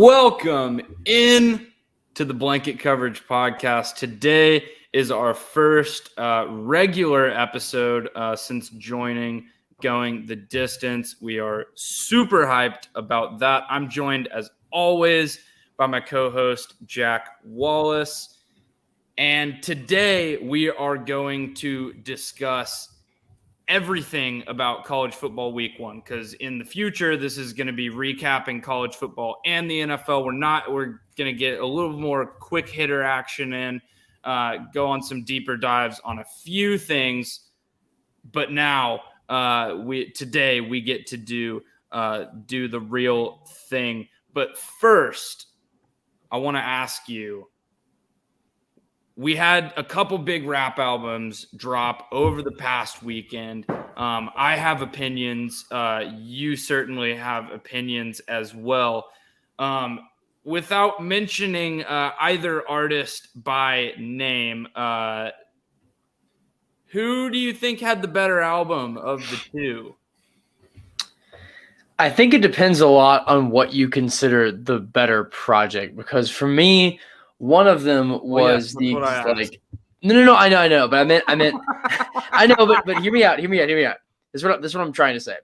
Welcome in to the Blanket Coverage Podcast. Today is our first regular episode since joining Going the Distance. We are super hyped about that. I'm joined, as always, by my co-host, Jack Wallace. And today we are going to discuss everything about college football week one, because in the future this is going to be recapping college football and the NFL. We're going to get a little more quick hitter action in, go on some deeper dives on a few things, but now today we get to do the real thing. But first, I want to ask you, we had a couple big rap albums drop over the past weekend. I have opinions. You certainly have opinions as well. Without mentioning either artist by name, who do you think had the better album of the two? I think it depends a lot on what you consider the better project, because for me, one of them was No, I know, but I meant, I know, but hear me out. This is what I'm trying to say.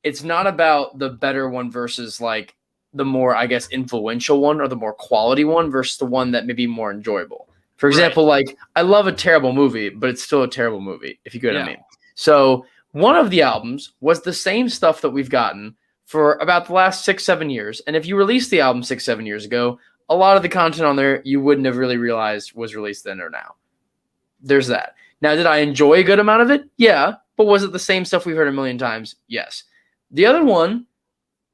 It's not about the better one versus like the more, I guess, influential one or the more quality one versus the one that may be more enjoyable. For example, like I love a terrible movie, but it's still a terrible movie, if you get what I mean. So one of the albums was the same stuff that we've gotten for about the last 6-7 years. And if you released the album 6-7 years ago, a lot of the content on there you wouldn't have really realized was released then or now. There's that. Now, did I enjoy a good amount of it? Yeah. But was it the same stuff we've heard a million times? Yes. The other one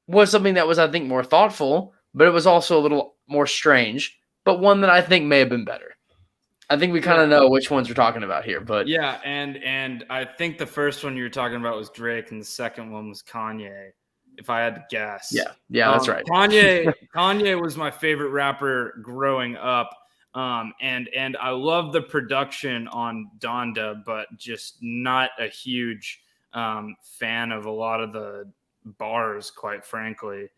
was something that was, I think, more thoughtful, but it was also a little more strange, but one that I think may have been better. I think we kind of know which ones we're talking about here, but yeah, and I think the first one you were talking about was Drake, and the second one was Kanye, if I had to guess. Yeah, that's right. Kanye was my favorite rapper growing up, and I love the production on Donda, but just not a huge fan of a lot of the bars, quite frankly.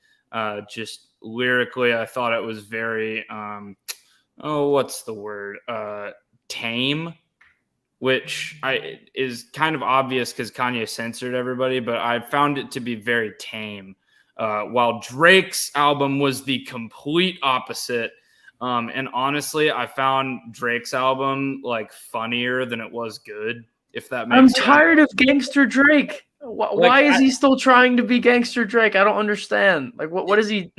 Just lyrically, I thought it was very what's the word? Tame, which is kind of obvious because Kanye censored everybody, but I found it to be very tame. While Drake's album was the complete opposite. And honestly, I found Drake's album like funnier than it was good, if that makes sense. I'm tired of gangster Drake. Why is he still trying to be gangster Drake? I don't understand. Like, what is he?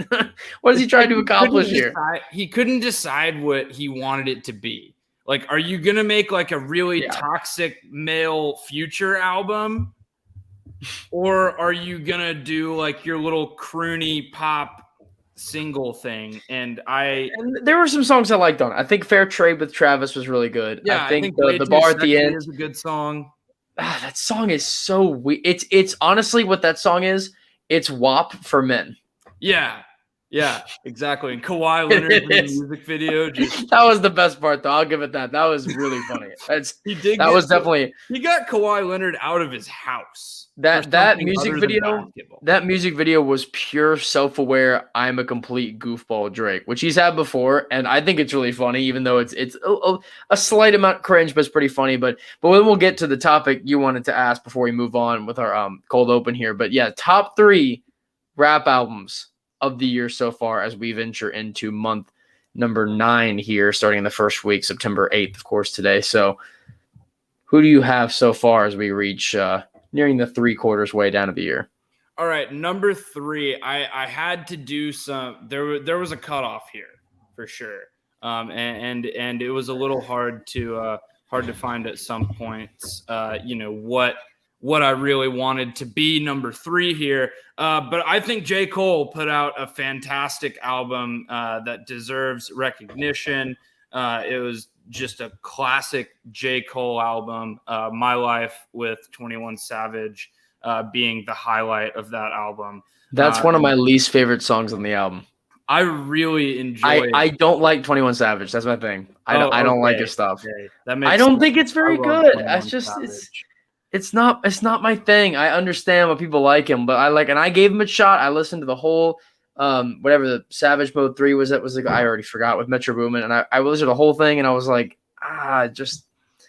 What is he trying to accomplish here? He couldn't decide what he wanted it to be. Like, are you gonna make like a really toxic male Future album, or are you gonna do like your little croony pop single thing? And there were some songs I liked on it. I think Fair Trade with Travis was really good. Yeah, I think the bar at the end is a good song. That song is so weird. It's honestly what that song is. It's WAP for men. Yeah, exactly. And Kawhi Leonard in the music video. That was the best part, though. I'll give it that. That was really funny. He got Kawhi Leonard out of his house. That music video was pure self-aware. I'm a complete goofball Drake, which he's had before, and I think it's really funny, even though it's a slight amount cringe, but it's pretty funny. But then we'll get to the topic you wanted to ask before we move on with our cold open here. But yeah, top 3 rap albums of the year so far as we venture into month number 9 here, starting in the first week, September 8th, of course, today. So who do you have so far as we reach nearing the 3/4 way down of the year? All right, number 3, I had to do some. There was a cutoff here for sure, and it was a little hard to find at some points. What I really wanted to be number 3 here. But I think J. Cole put out a fantastic album that deserves recognition. It was just a classic J. Cole album. My Life with 21 Savage being the highlight of that album. That's one of my least favorite songs on the album. I really enjoy it. I don't like 21 Savage. That's my thing. I don't like his stuff. Okay. I don't think it's very good. It's not my thing. I understand what people like him, but and I gave him a shot. I listened to the whole whatever the Savage Mode 3 was. That was I already forgot with Metro Boomin, and I listened to the whole thing, and I was like, just.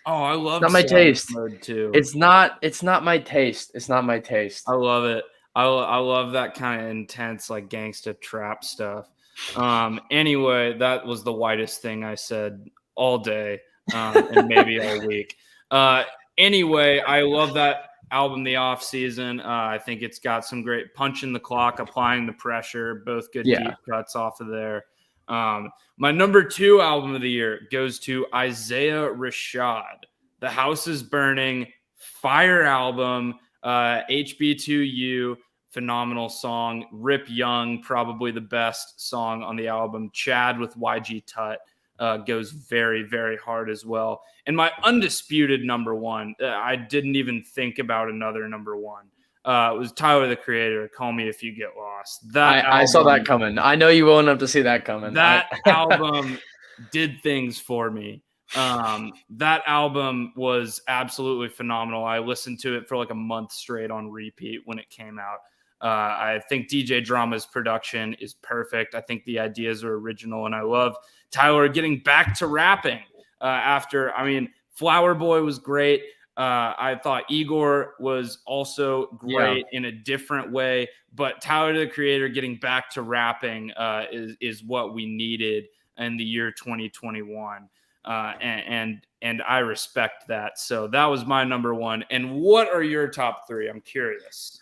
Oh, I love not my taste. Mode too. It's not my taste. It's not my taste. I love it. I love that kind of intense, like gangsta trap stuff. Anyway, that was the whitest thing I said all day, and maybe all week. Anyway, I love that album, The Off Season. I think it's got some great punch in the clock, applying the pressure, both good deep cuts off of there. My number 2 album of the year goes to Isaiah Rashad. The House is Burning, fire album, HB2U, phenomenal song. Rip Young, probably the best song on the album. Chad with YG Tut goes very, very hard as well. And my undisputed number 1, I didn't even think about another number 1. It was Tyler, the Creator, Call Me If You Get Lost. I saw that coming. I know you well enough to see that coming. That album did things for me. That album was absolutely phenomenal. I listened to it for like a month straight on repeat when it came out. I think DJ Drama's production is perfect. I think the ideas are original, and I love Tyler getting back to rapping Flower Boy was great. I thought Igor was also great in a different way, but Tyler, the Creator, getting back to rapping is what we needed in the year 2021. And I respect that. So that was my number 1. And what are your top 3? I'm curious.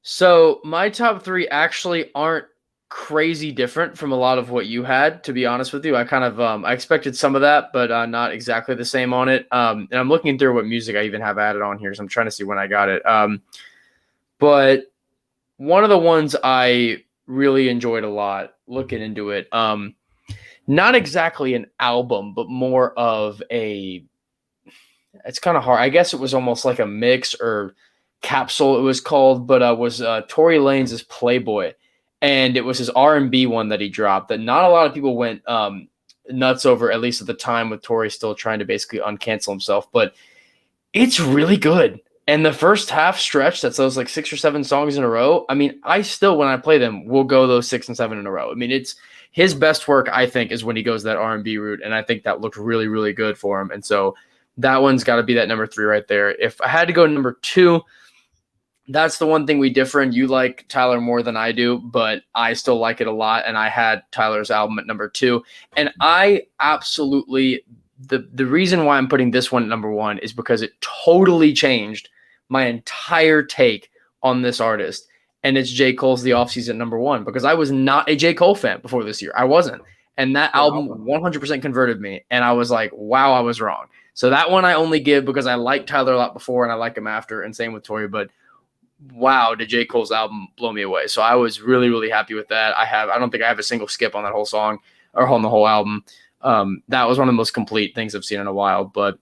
So my top 3 actually aren't crazy different from a lot of what you had, to be honest with you. I kind of I expected some of that, but not exactly the same on it. And I'm looking through what music I even have added on here, so I'm trying to see when I got it. But one of the ones I really enjoyed a lot looking into it, not exactly an album, but more of it's kind of hard. I guess it was almost like a mix or capsule it was called, but was Tory Lanez' Playboy. And it was his R&B one that he dropped that not a lot of people went nuts over, at least at the time, with Tory still trying to basically uncancel himself. But it's really good. And the first half stretch, that's those like 6 or 7 songs in a row. I mean, I still, when I play them, will go those 6 and 7 in a row. I mean, it's his best work, I think, is when he goes that R&B route. And I think that looked really, really good for him. And so that one's got to be that number 3 right there. If I had to go number 2, that's the one thing we differ in. You like Tyler more than I do, but I still like it a lot. And I had Tyler's album at number 2. And I absolutely, the reason why I'm putting this one at number 1 is because it totally changed my entire take on this artist. And it's J. Cole's The Offseason at number 1, because I was not a J. Cole fan before this year. I wasn't. And that album 100% converted me. And I was like, wow, I was wrong. So that one I only give because I liked Tyler a lot before and I like him after, and same with Tory. But wow, did J. Cole's album blow me away. So I was really, really happy with that. I don't think I have a single skip on that whole song or on the whole album. That was one of the most complete things I've seen in a while, but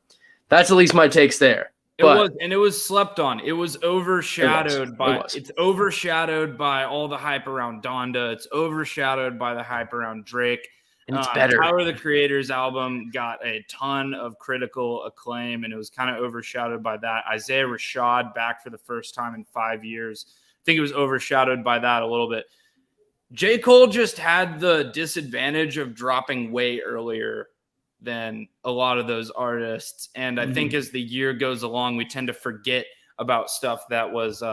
that's at least my takes there. It was slept on. It was overshadowed it's overshadowed by all the hype around Donda. It's overshadowed by the hype around Drake. And it's better. Tyler, the Creator's album got a ton of critical acclaim, and it was kind of overshadowed by that. Isaiah Rashad back for the first time in 5 years. I think it was overshadowed by that a little bit. J. Cole just had the disadvantage of dropping way earlier than a lot of those artists. And I think as the year goes along, we tend to forget about stuff that was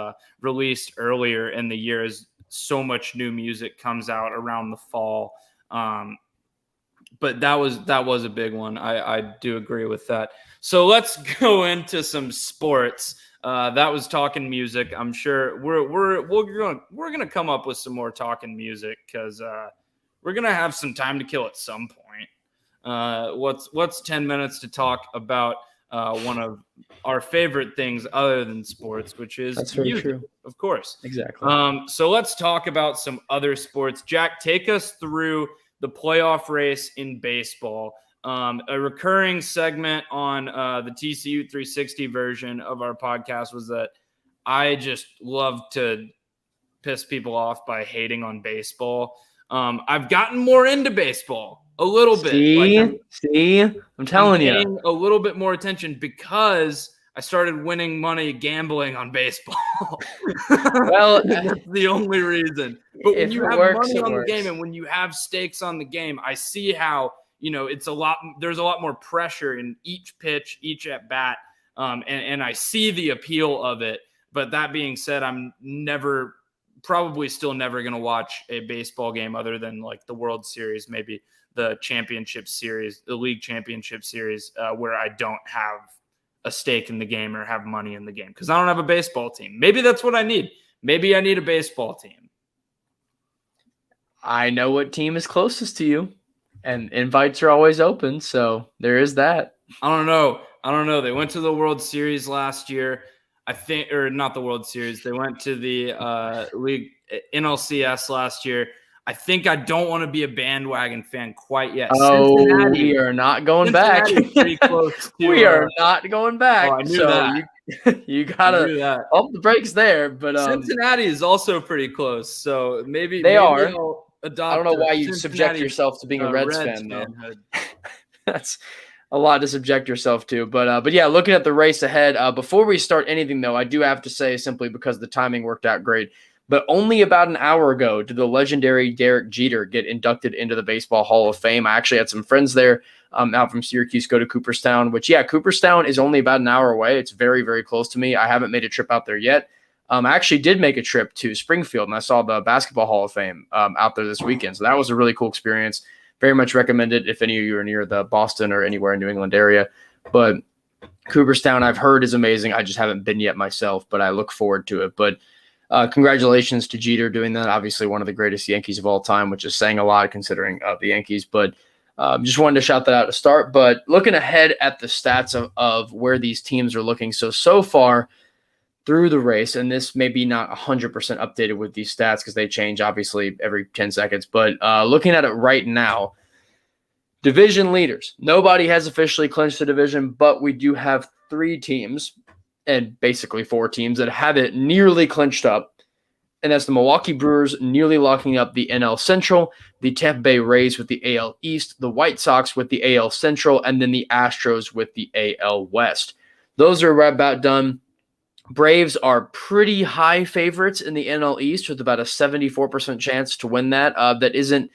released earlier in the year as so much new music comes out around the fall. But that was a big one. I do agree with that. So let's go into some sports. That was talking music. I'm sure we're gonna come up with some more talking music because we're gonna have some time to kill at some point. What's 10 minutes to talk about one of our favorite things other than sports, which is That's very music, true. of course. Exactly. So let's talk about some other sports. Jack, take us through the playoff race in baseball. A recurring segment on the TCU 360 version of our podcast was that I just love to piss people off by hating on baseball. I've gotten more into baseball a little bit. See, I'm telling you, a little bit more attention because I started winning money gambling on baseball. Well, that's the only reason. But when you have money on the game and when you have stakes on the game, I see how, there's a lot more pressure in each pitch, each at bat. And I see the appeal of it. But that being said, I'm probably still never going to watch a baseball game other than like the World Series, maybe the championship series, the league championship series, where I don't have a stake in the game or have money in the game because I don't have a baseball team. Maybe that's what I need. Maybe I need a baseball team. I know what team is closest to you, and invites are always open. So there is that. I don't know. They went to the World Series last year. I think, or not the World Series. They went to the league NLCS last year. I think I don't want to be a bandwagon fan quite yet. Oh, we are not going back. Pretty close to, we are not going back. Oh, I knew that. You gotta pump the brakes there. But Cincinnati is also pretty close. So maybe are. I don't know why you subject yourself to being a Reds fan, though. That's a lot to subject yourself to. But yeah, looking at the race ahead, before we start anything, though, I do have to say, simply because the timing worked out great, but only about an hour ago did the legendary Derek Jeter get inducted into the Baseball Hall of Fame. I actually had some friends there out from Syracuse go to Cooperstown, which, yeah, Cooperstown is only about an hour away. It's very, very close to me. I haven't made a trip out there yet. I actually did make a trip to Springfield, and I saw the Basketball Hall of Fame out there this weekend. So that was a really cool experience. Very much recommended if any of you are near the Boston or anywhere in New England area. But Cooperstown, I've heard, is amazing. I just haven't been yet myself, but I look forward to it. But congratulations to Jeter doing that. Obviously, one of the greatest Yankees of all time, which is saying a lot considering the Yankees. But just wanted to shout that out to start. But looking ahead at the stats of where these teams are looking. So far through the race, and this may be not 100% updated with these stats because they change, obviously, every 10 seconds. But looking at it right now, division leaders. Nobody has officially clinched the division, but we do have 3 teams and basically 4 teams that have it nearly clinched up. And that's the Milwaukee Brewers nearly locking up the NL Central, the Tampa Bay Rays with the AL East, the White Sox with the AL Central, and then the Astros with the AL West. Those are right about done. Braves are pretty high favorites in the NL East with about a 74% chance to win that. That isn't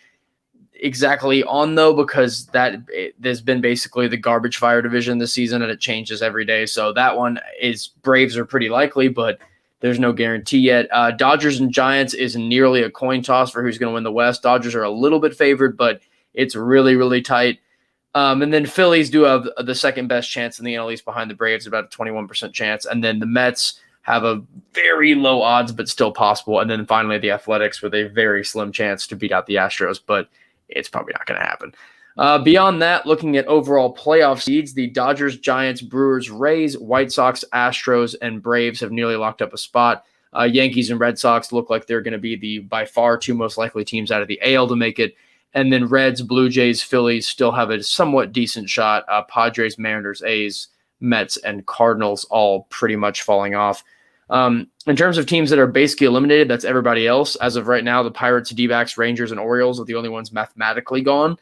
exactly on, though, because there's been basically the garbage fire division this season, and it changes every day. So that one is Braves are pretty likely, but there's no guarantee yet. Dodgers and Giants is nearly a coin toss for who's going to win the West. Dodgers are a little bit favored, but it's really, really tight. And then Phillies do have the second best chance in the NL East behind the Braves, about a 21% chance. And then the Mets have a very low odds, but still possible. And then finally the Athletics with a very slim chance to beat out the Astros, but it's probably not going to happen. Beyond that, looking at overall playoff seeds, the Dodgers, Giants, Brewers, Rays, White Sox, Astros, and Braves have nearly locked up a spot. Yankees and Red Sox look like they're going to be the by far 2 most likely teams out of the AL to make it. And then Reds, Blue Jays, Phillies still have a somewhat decent shot. Padres, Mariners, A's, Mets, and Cardinals all pretty much falling off. In terms of teams that are basically eliminated, that's everybody else. As of right now, the Pirates, D-backs, Rangers, and Orioles are the only ones mathematically gone.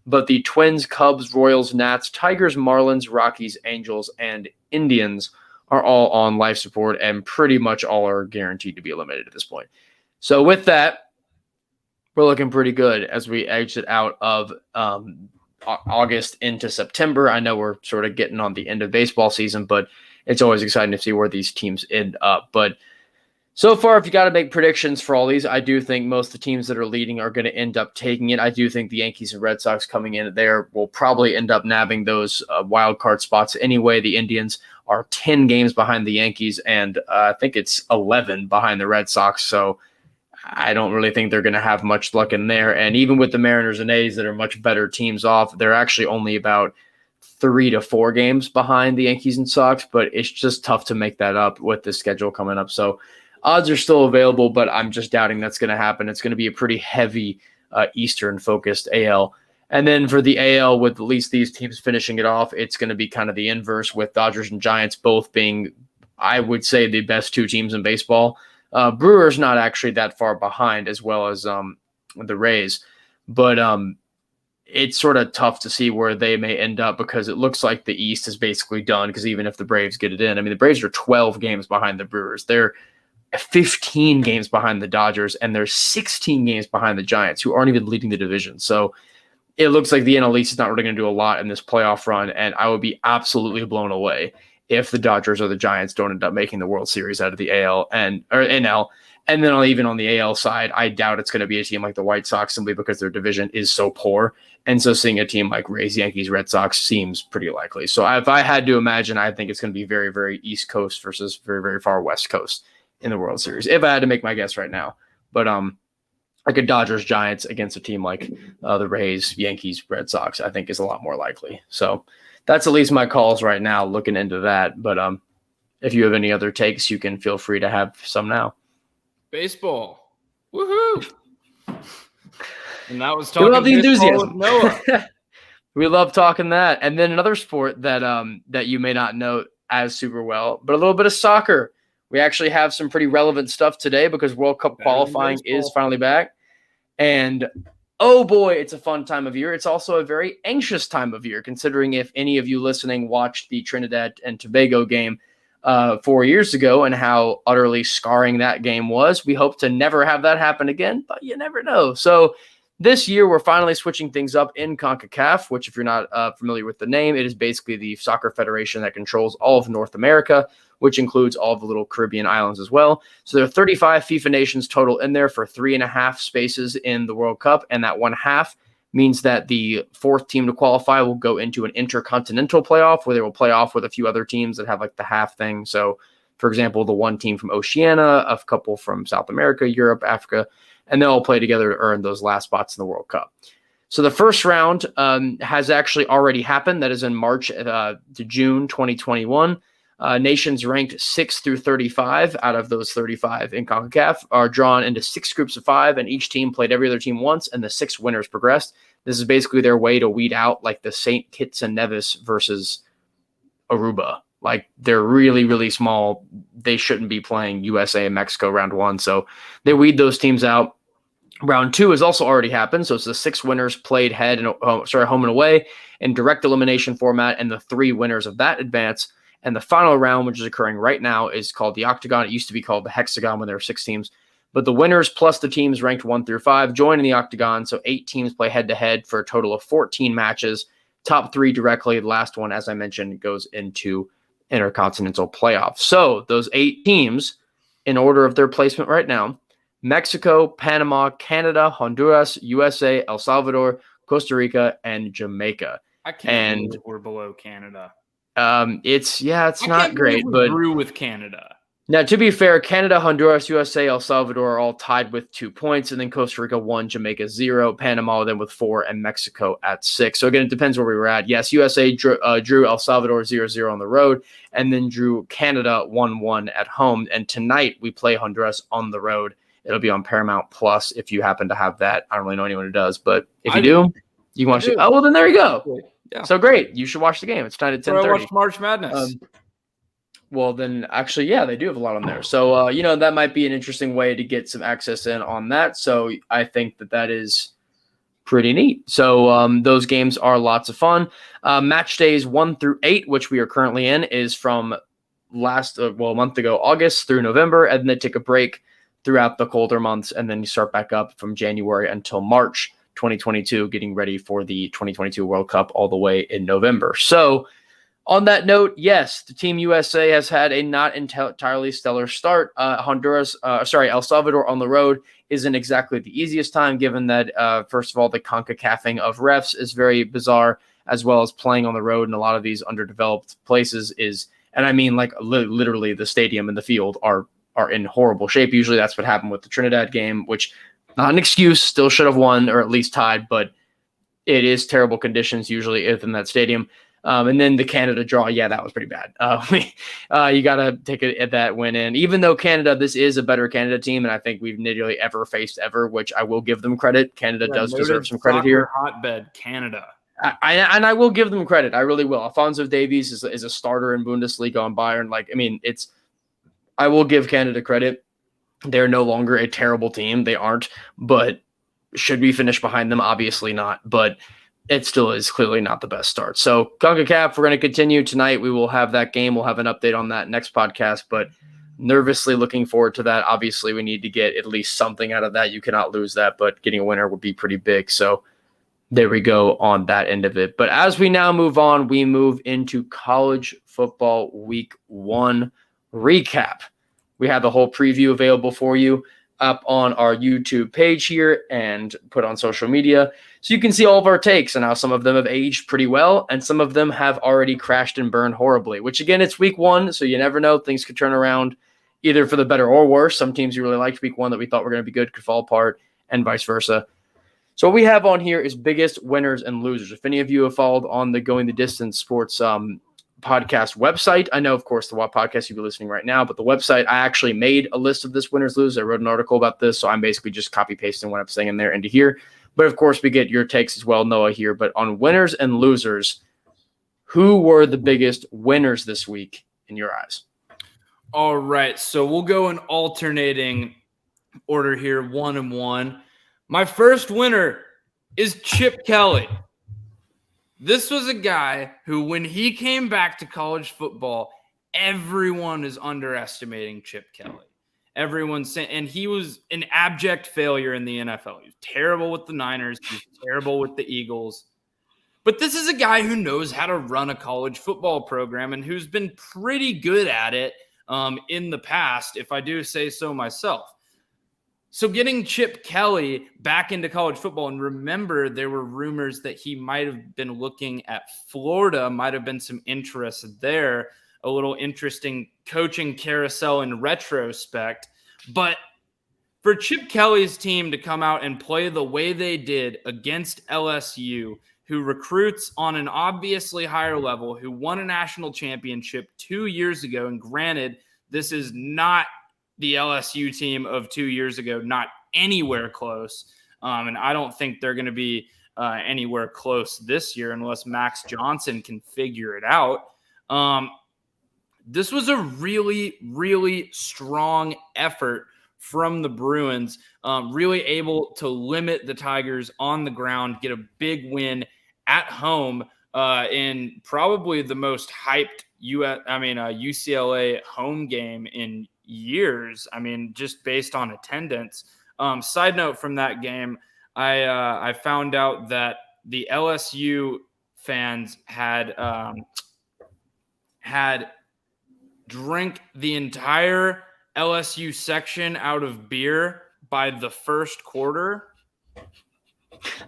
But the Twins, Cubs, Royals, Nats, Tigers, Marlins, Rockies, Angels, and Indians are all on life support, and pretty much all are guaranteed to be eliminated at this point. So with that, we're looking pretty good as we exit out of August into September. I know we're sort of getting on the end of baseball season, but it's always exciting to see where these teams end up. But so far, if you got to make predictions for all these, I do think most of the teams that are leading are going to end up taking it. I do think the Yankees and Red Sox coming in there will probably end up nabbing those wild card spots anyway. The Indians are 10 games behind the Yankees, and I think it's 11 behind the Red Sox. So I don't really think they're going to have much luck in there. And even with the Mariners and A's that are much better teams off, they're actually only about 3 to 4 games behind the Yankees and Sox, but it's just tough to make that up with the schedule coming up. So odds are still available, but I'm just doubting that's going to happen. It's going to be a pretty heavy Eastern-focused AL. And then for the AL, with at least these teams finishing it off, it's going to be kind of the inverse with Dodgers and Giants both being, I would say, the best 2 teams in baseball. Brewers not actually that far behind, as well as the Rays. But it's sort of tough to see where they may end up because it looks like the East is basically done. Because even if the Braves get it in, I mean, the Braves are 12 games behind the Brewers. They're 15 games behind the Dodgers, and they're 16 games behind the Giants, who aren't even leading the division. So it looks like the NL East is not really going to do a lot in this playoff run, and I would be absolutely blown away if the Dodgers or the Giants don't end up making the World Series out of the AL or NL. And then even on the AL side, I doubt it's going to be a team like the White Sox simply because their division is so poor. And so seeing a team like Rays, Yankees, Red Sox seems pretty likely. So if I had to imagine, I think it's going to be very, very East Coast versus very, very far West Coast in the World Series, if I had to make my guess right now. But like a Dodgers Giants against a team like the Rays, Yankees, Red Sox, I think is a lot more likely. So that's at least my calls right now looking into that. But if you have any other takes, you can feel free to have some now. Baseball. Woohoo! And that was talking we love the enthusiasm. With Noah. We love talking that. And then another sport that that you may not know as super well, but a little bit of soccer. We actually have some pretty relevant stuff today because World Cup qualifying is finally back. And oh boy, it's a fun time of year. It's also a very anxious time of year, considering if any of you listening watched the Trinidad and Tobago game 4 years ago and how utterly scarring that game was. We hope to never have that happen again, but you never know. So this year, we're finally switching things up in CONCACAF, which if you're not familiar with the name, it is basically the soccer federation that controls all of North America, which includes all of the little Caribbean islands as well. So there are 35 FIFA nations total in there for 3.5 spaces in the World Cup, and that 1/2 means that the fourth team to qualify will go into an intercontinental playoff where they will play off with a few other teams that have like the half thing. So, for example, the one team from Oceania, a couple from South America, Europe, Africa, and they'll all play together to earn those last spots in the World Cup. So the first round has actually already happened. That is in March to June 2021. Nations ranked 6 through 35 out of those 35 in CONCACAF are drawn into 6 groups of 5, and each team played every other team once, and the 6 winners progressed. This is basically their way to weed out like the St. Kitts and Nevis versus Aruba. Like they're really, really small. They shouldn't be playing USA and Mexico round 1. So they weed those teams out. Round 2 has also already happened. So it's the 6 winners played home and away in direct elimination format, and the 3 winners of that advance. And the final round, which is occurring right now, is called the Octagon. It used to be called the Hexagon when there were 6 teams. But the winners plus the teams ranked 1 through 5 join in the Octagon. So 8 teams play head-to-head for a total of 14 matches. Top 3 directly. The last one, as I mentioned, goes into intercontinental playoffs. So those 8 teams, in order of their placement right now, Mexico, Panama, Canada, Honduras, USA, El Salvador, Costa Rica, and Jamaica. I can't believe we're below Canada. It's not great, but drew with Canada. Now, to be fair, Canada, Honduras, USA, El Salvador are all tied with 2 points, and then Costa Rica 1, Jamaica 0, Panama then with 4, and Mexico at 6. So again, it depends where we were at. Yes, USA drew El Salvador 0-0 on the road, and then drew Canada 1-1 at home. And tonight we play Honduras on the road. It'll be on Paramount Plus if you happen to have that. I don't really know anyone who does, but if you do, you can watch it. Oh, well, then there you go. Yeah. So great. You should watch the game. It's tonight at 10:30. I watched March Madness. Well, then actually, yeah, they do have a lot on there. So, that might be an interesting way to get some access in on that. So I think that is pretty neat. So those games are lots of fun. Match days 1 through 8, which we are currently in, is from a month ago, August through November, and then they take a break throughout the colder months, and then you start back up from January until March 2022, getting ready for the 2022 World Cup all the way in November. So on that note, yes, the Team USA has had a not entirely stellar start. El Salvador on the road isn't exactly the easiest time, given that, first of all, the CONCACAFing of refs is very bizarre, as well as playing on the road in a lot of these underdeveloped places and I mean like literally the stadium and the field are in horrible shape. Usually that's what happened with the Trinidad game, which not an excuse, still should have won or at least tied, but it is terrible conditions usually in that stadium. And then the Canada draw, that was pretty bad. You got to take that win in. Even though Canada, this is a better Canada team, and I think we've nearly ever faced ever, which I will give them credit. Canada does deserve some credit here. Hotbed, Canada. I will give them credit. I really will. Alphonso Davies is a starter in Bundesliga on Bayern. I will give Canada credit. They're no longer a terrible team. They aren't, but should we finish behind them? Obviously not. But it still is clearly not the best start. So CONCACAF, we're going to continue tonight. We will have that game. We'll have an update on that next podcast, but nervously looking forward to that. Obviously, we need to get at least something out of that. You cannot lose that, but getting a winner would be pretty big. So there we go on that end of it. But as we now move on, we move into college football week 1 recap. We have the whole preview available for you up on our YouTube page here and put on social media. So you can see all of our takes and how some of them have aged pretty well and some of them have already crashed and burned horribly, which again, it's week 1. So you never know. Things could turn around either for the better or worse. Some teams you really liked week 1 that we thought were going to be good could fall apart and vice versa. So what we have on here is biggest winners and losers. If any of you have followed on the Going the Distance Sports podcast website, I know, of course, the podcast you'll be listening right now, but the website, I actually made a list of this winners, losers. I wrote an article about this, so I'm basically just copy pasting what I'm saying in there into here. But of course, we get your takes as well, Noah, here. But on winners and losers, who were the biggest winners this week in your eyes? All right, so we'll go in alternating order here, 1 and 1. My first winner is Chip Kelly. This was a guy who, when he came back to college football, everyone is underestimating Chip Kelly. Everyone's saying, and he was an abject failure in the NFL. He was terrible with the Niners. He was terrible with the Eagles. But this is a guy who knows how to run a college football program and who's been pretty good at it in the past, if I do say so myself. So getting Chip Kelly back into college football, and remember, there were rumors that he might have been looking at Florida, might have been some interest there, a little interesting coaching carousel in retrospect. But for Chip Kelly's team to come out and play the way they did against LSU, who recruits on an obviously higher level, who won a national championship 2 years ago, and granted, this is not the LSU team of 2 years ago, not anywhere close. And I don't think they're going to be anywhere close this year unless Max Johnson can figure it out. This was a really, really strong effort from the Bruins, really able to limit the Tigers on the ground, get a big win at home in probably the most hyped UCLA home game in years. I mean, just based on attendance. Side note from that game, I found out that the LSU fans had drank the entire LSU section out of beer by the first quarter.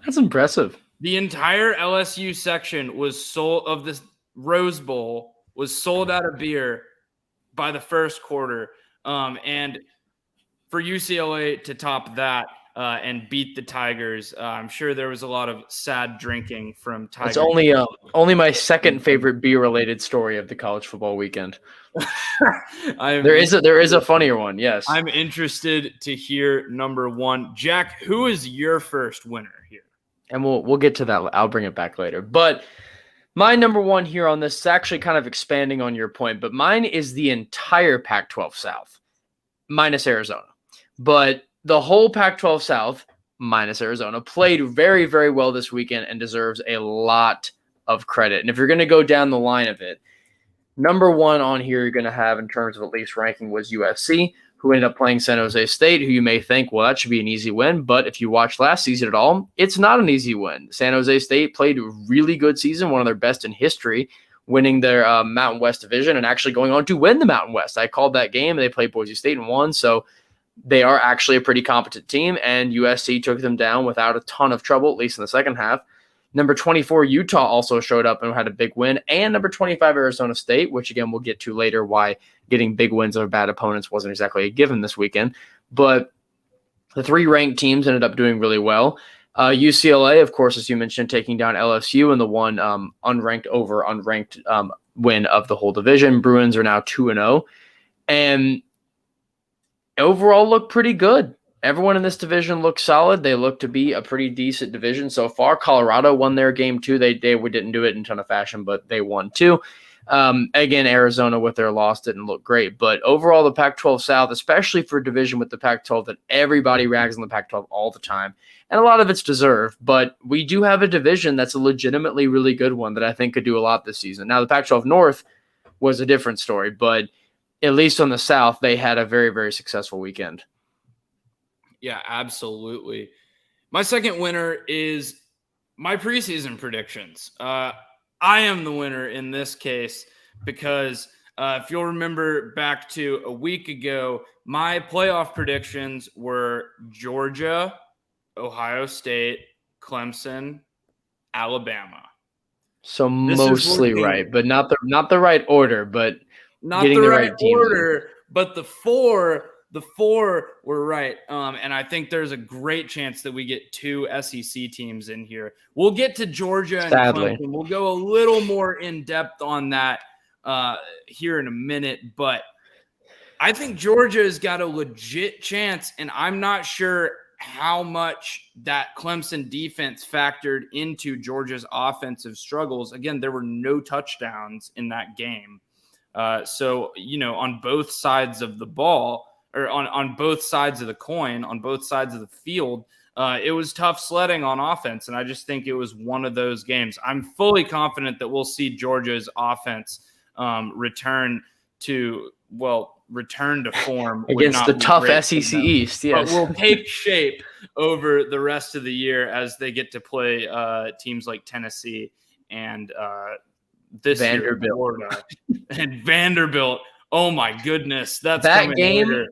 That's impressive. The entire LSU section was sold of this Rose Bowl was sold out of beer by the first quarter. And for UCLA to top that and beat the Tigers, I'm sure there was a lot of sad drinking from Tigers. It's only my second favorite beer-related story of the college football weekend. There is a funnier one, yes. I'm interested to hear number 1. Jack, who is your first winner here? And we'll get to that. I'll bring it back later. But my number 1 here on this is actually kind of expanding on your point, but mine is the entire Pac-12 South, minus Arizona. But the whole Pac-12 South, minus Arizona, played very, very well this weekend and deserves a lot of credit. And if you're going to go down the line of it, number 1 on here you're going to have in terms of at least ranking was USC, who ended up playing San Jose State, who you may think, well, that should be an easy win. But if you watch last season at all, it's not an easy win. San Jose State played a really good season, one of their best in history, winning their Mountain West division and actually going on to win the Mountain West. I called that game. They played Boise State and won. So they are actually a pretty competent team, and USC took them down without a ton of trouble, at least in the second half. Number 24, Utah also showed up and had a big win. And number 25, Arizona State, which, again, we'll get to later why getting big wins over bad opponents wasn't exactly a given this weekend. But the 3 ranked teams ended up doing really well. UCLA, of course, as you mentioned, taking down LSU in the one unranked over unranked win of the whole division. Bruins are now 2-0. And overall look pretty good. Everyone in this division looks solid. They look to be a pretty decent division so far. Colorado won their game too. They didn't do it in a ton of fashion, but they won too. Again, Arizona with their loss didn't look great, but overall the Pac-12 South, especially for a division with the Pac-12 that everybody rags on the Pac-12 all the time, and a lot of it's deserved, but we do have a division that's a legitimately really good one that I think could do a lot this season. Now, the Pac-12 North was a different story, but at least on the South, they had a very, very successful weekend. Yeah, absolutely. My second winner is my preseason predictions. I am the winner in this case because if you'll remember back to a week ago, my playoff predictions were Georgia, Ohio State, Clemson, Alabama. So mostly right, but not the right order, but not the right order, but the four were right. And I think there's a great chance that we get 2 SEC teams in here. We'll get to Georgia and Sadly. Clemson. We'll go a little more in depth on that here in a minute, but I think Georgia has got a legit chance, and I'm not sure how much that Clemson defense factored into Georgia's offensive struggles. Again, there were no touchdowns in that game. So, on both sides of the ball, or on both sides of the coin, on both sides of the field, it was tough sledding on offense. And I just think it was one of those games. I'm fully confident that we'll see Georgia's offense return to form against the tough SEC East. Yes, but will take shape over the rest of the year as they get to play teams like Tennessee and this Vanderbilt. year Florida and Vanderbilt. Oh my goodness, that game. Later.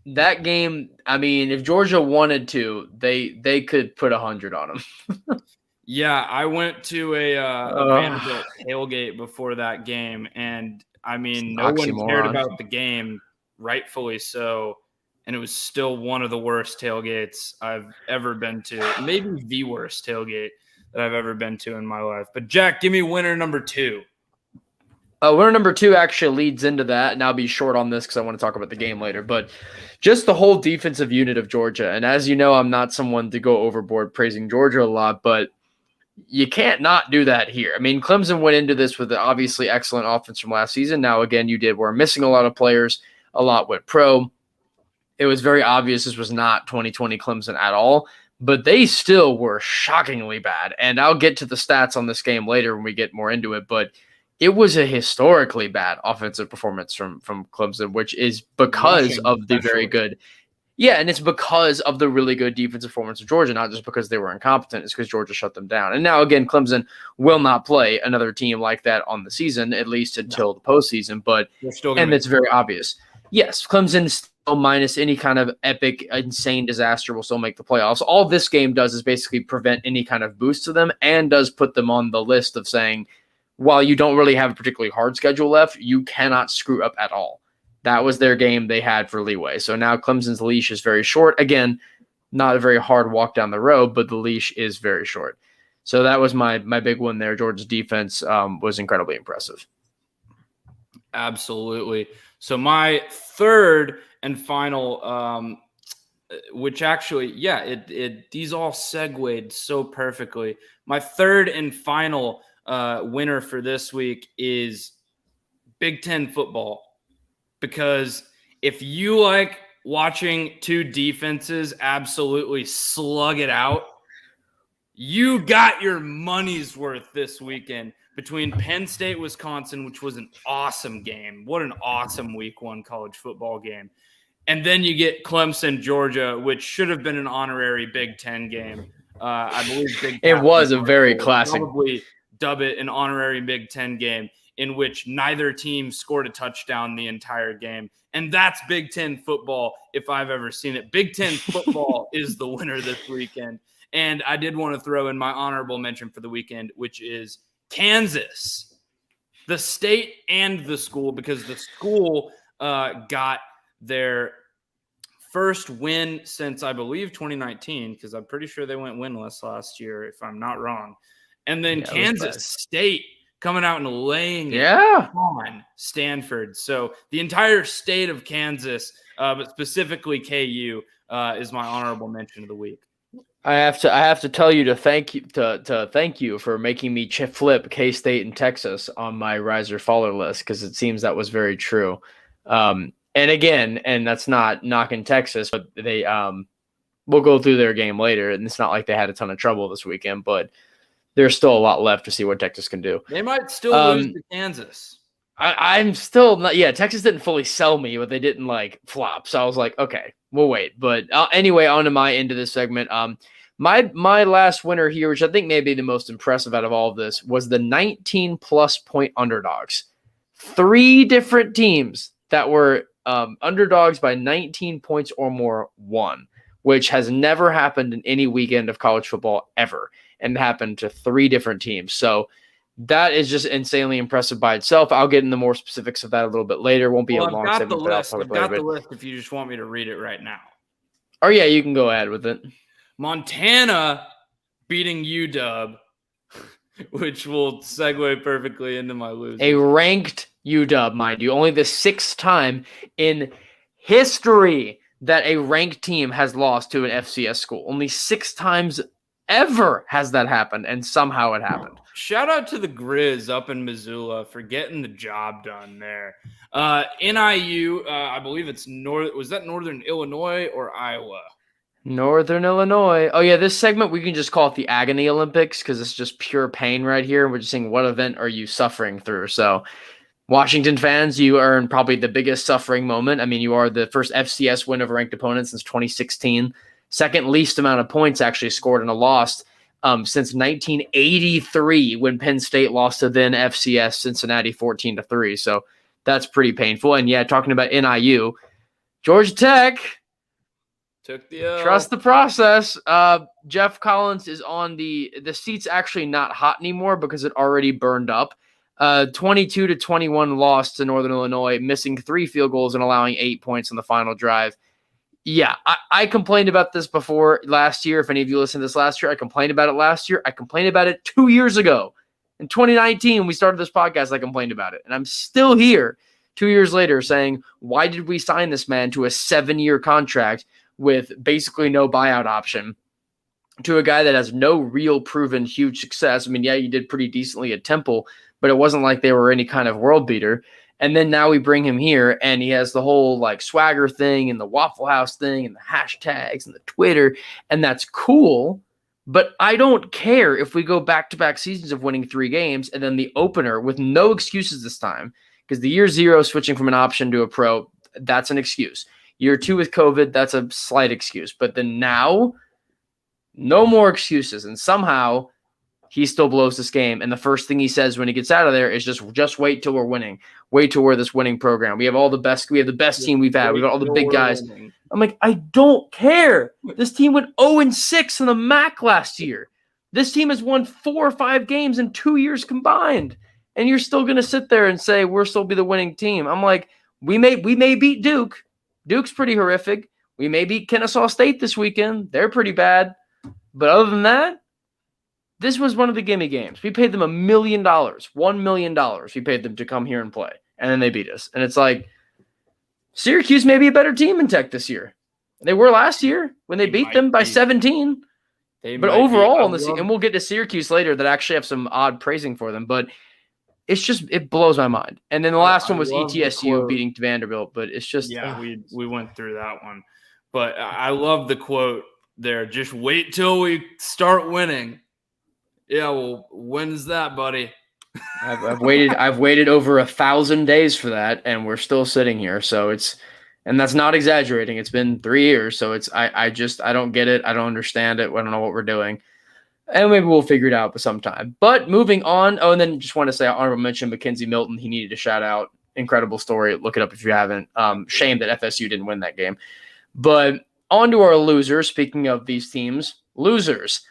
That game. I mean, if Georgia wanted to, they could put 100 on them. Yeah, I went to a Vanderbilt tailgate before that game, and I mean, no one cared about the game, rightfully so, and it was still one of the worst tailgates I've ever been to, maybe the worst tailgate that I've ever been to in my life. But Jack, give me winner number 2. Winner number 2 actually leads into that, and I'll be short on this because I want to talk about the game later, but just the whole defensive unit of Georgia. And as you know, I'm not someone to go overboard praising Georgia a lot, but you can't not do that here. I mean, Clemson went into this with an obviously excellent offense from last season. Now, again, we're missing a lot of players. A lot went pro. It was very obvious this was not 2020 Clemson at all, but they still were shockingly bad. And I'll get to the stats on this game later when we get more into it, but it was a historically bad offensive performance from Clemson, which is because of the very good. Yeah, and it's because of the really good defensive performance of Georgia, not just because they were incompetent. It's because Georgia shut them down. And now, again, Clemson will not play another team like that on the season, at least until the postseason. But it's very obvious. Yes, Clemson still minus any kind of epic, insane disaster will still make the playoffs. All this game does is basically prevent any kind of boost to them and does put them on the list of saying, while you don't really have a particularly hard schedule left, you cannot screw up at all. That was their game they had for leeway. So now Clemson's leash is very short. Again, not a very hard walk down the road, but the leash is very short. So that was my big one there. Georgia's defense was incredibly impressive. Absolutely. So my third and final, which actually, these all segued so perfectly. My third and final winner for this week is Big Ten football. Because if you like watching 2 defenses absolutely slug it out, you got your money's worth this weekend between Penn State, Wisconsin, which was an awesome game. What an awesome week 1 college football game. And then you get Clemson, Georgia, which should have been an honorary Big Ten game. I believe it was a very classic. Probably dub it an honorary Big Ten game, in which neither team scored a touchdown the entire game. And that's Big Ten football if I've ever seen it. Big Ten football is the winner this weekend. And I did want to throw in my honorable mention for the weekend, which is Kansas, the state and the school, because the school got their first win since, I believe, 2019, because I'm pretty sure they went winless last year, if I'm not wrong. And then Kansas State coming out and laying it on Stanford. So the entire state of Kansas, but specifically KU, is my honorable mention of the week. I have to tell you to thank you for making me flip K-State and Texas on my riser faller list, because it seems that was very true. And again, and that's not knocking Texas, but they we'll go through their game later, and it's not like they had a ton of trouble this weekend, but there's still a lot left to see what Texas can do. They might still lose to Kansas. I'm still not. Yeah, Texas didn't fully sell me, but they didn't like flop. So I was like, okay, we'll wait. But anyway, on to my end of this segment. My last winner here, which I think may be the most impressive out of all of this, was the 19+ point underdogs. 3 different teams that were underdogs by 19 points or more won, which has never happened in any weekend of college football ever, and happened to 3 different teams. So that is just insanely impressive by itself. I'll get into more specifics of that a little bit later. It won't be a long segment. I've got the list if you just want me to read it right now. Oh, yeah, you can go ahead with it. Montana beating UW, which will segue perfectly into my losers. A ranked UW, mind you. Only the 6th time in history that a ranked team has lost to an FCS school. Only 6 times ever has that happened, and somehow it happened. Shout out to the Grizz up in Missoula for getting the job done there. NIU, I believe it's was that Northern Illinois or Iowa? Northern Illinois. Oh, yeah, this segment, we can just call it the Agony Olympics, because it's just pure pain right here. We're just saying, what event are you suffering through? So, Washington fans, you are in probably the biggest suffering moment. I mean, you are the first FCS win over a ranked opponent since 2016. Second least amount of points actually scored in a loss since 1983, when Penn State lost to then FCS Cincinnati 14-3. So that's pretty painful. And yeah, talking about NIU, Georgia Tech took the trust the process. Jeff Collins is on the seat's actually not hot anymore because it already burned up. 22-21 loss to Northern Illinois, missing 3 field goals and allowing 8 points on the final drive. Yeah, I complained about this before last year. If any of you listened to this last year, I complained about it last year. I complained about it 2 years ago. In 2019, when we started this podcast, I complained about it. And I'm still here 2 years later saying, why did we sign this man to a 7-year contract with basically no buyout option to a guy that has no real proven huge success? I mean, yeah, you did pretty decently at Temple, but it wasn't like they were any kind of world beater. And then now we bring him here, and he has the whole like swagger thing and the Waffle House thing and the hashtags and the Twitter, and that's cool. But I don't care if we go back-to-back seasons of winning 3 games and then the opener with no excuses this time, because the year 0 switching from an option to a pro, that's an excuse. Year 2 with COVID, that's a slight excuse. But then now, no more excuses, and somehow he still blows this game. And the first thing he says when he gets out of there is just wait till we're winning. Wait till we're this winning program. We have the best team we've had. We've got all the big guys. Winning. I'm like, I don't care. This team went 0-6 in the MAC last year. This team has won 4 or 5 games in 2 years combined. And you're still going to sit there and say, we'll still be the winning team. I'm like, we may beat Duke. Duke's pretty horrific. We may beat Kennesaw State this weekend. They're pretty bad. But other than that, this was one of the gimme games. We paid them $1 million, $1 million. We paid them to come here and play, and then they beat us. And it's like, Syracuse may be a better team in Tech this year. They were last year when they beat them by 17. But overall, and we'll get to Syracuse later that actually have some odd praising for them. But it's just, it blows my mind. And then the last one was ETSU beating Vanderbilt. But it's just, we went through that one. But I love the quote there. Just wait till we start winning. Yeah, well, when's that, buddy? I've waited over 1,000 days for that, and we're still sitting here. So and that's not exaggerating. It's been 3 years, so I don't get it. I don't understand it. I don't know what we're doing, and maybe we'll figure it out sometime. But moving on. Oh, and then just want to say honorable mention Mackenzie Milton. He needed a shout out. Incredible story. Look it up if you haven't. Shame that FSU didn't win that game. But on to our losers. Speaking of these teams, losers.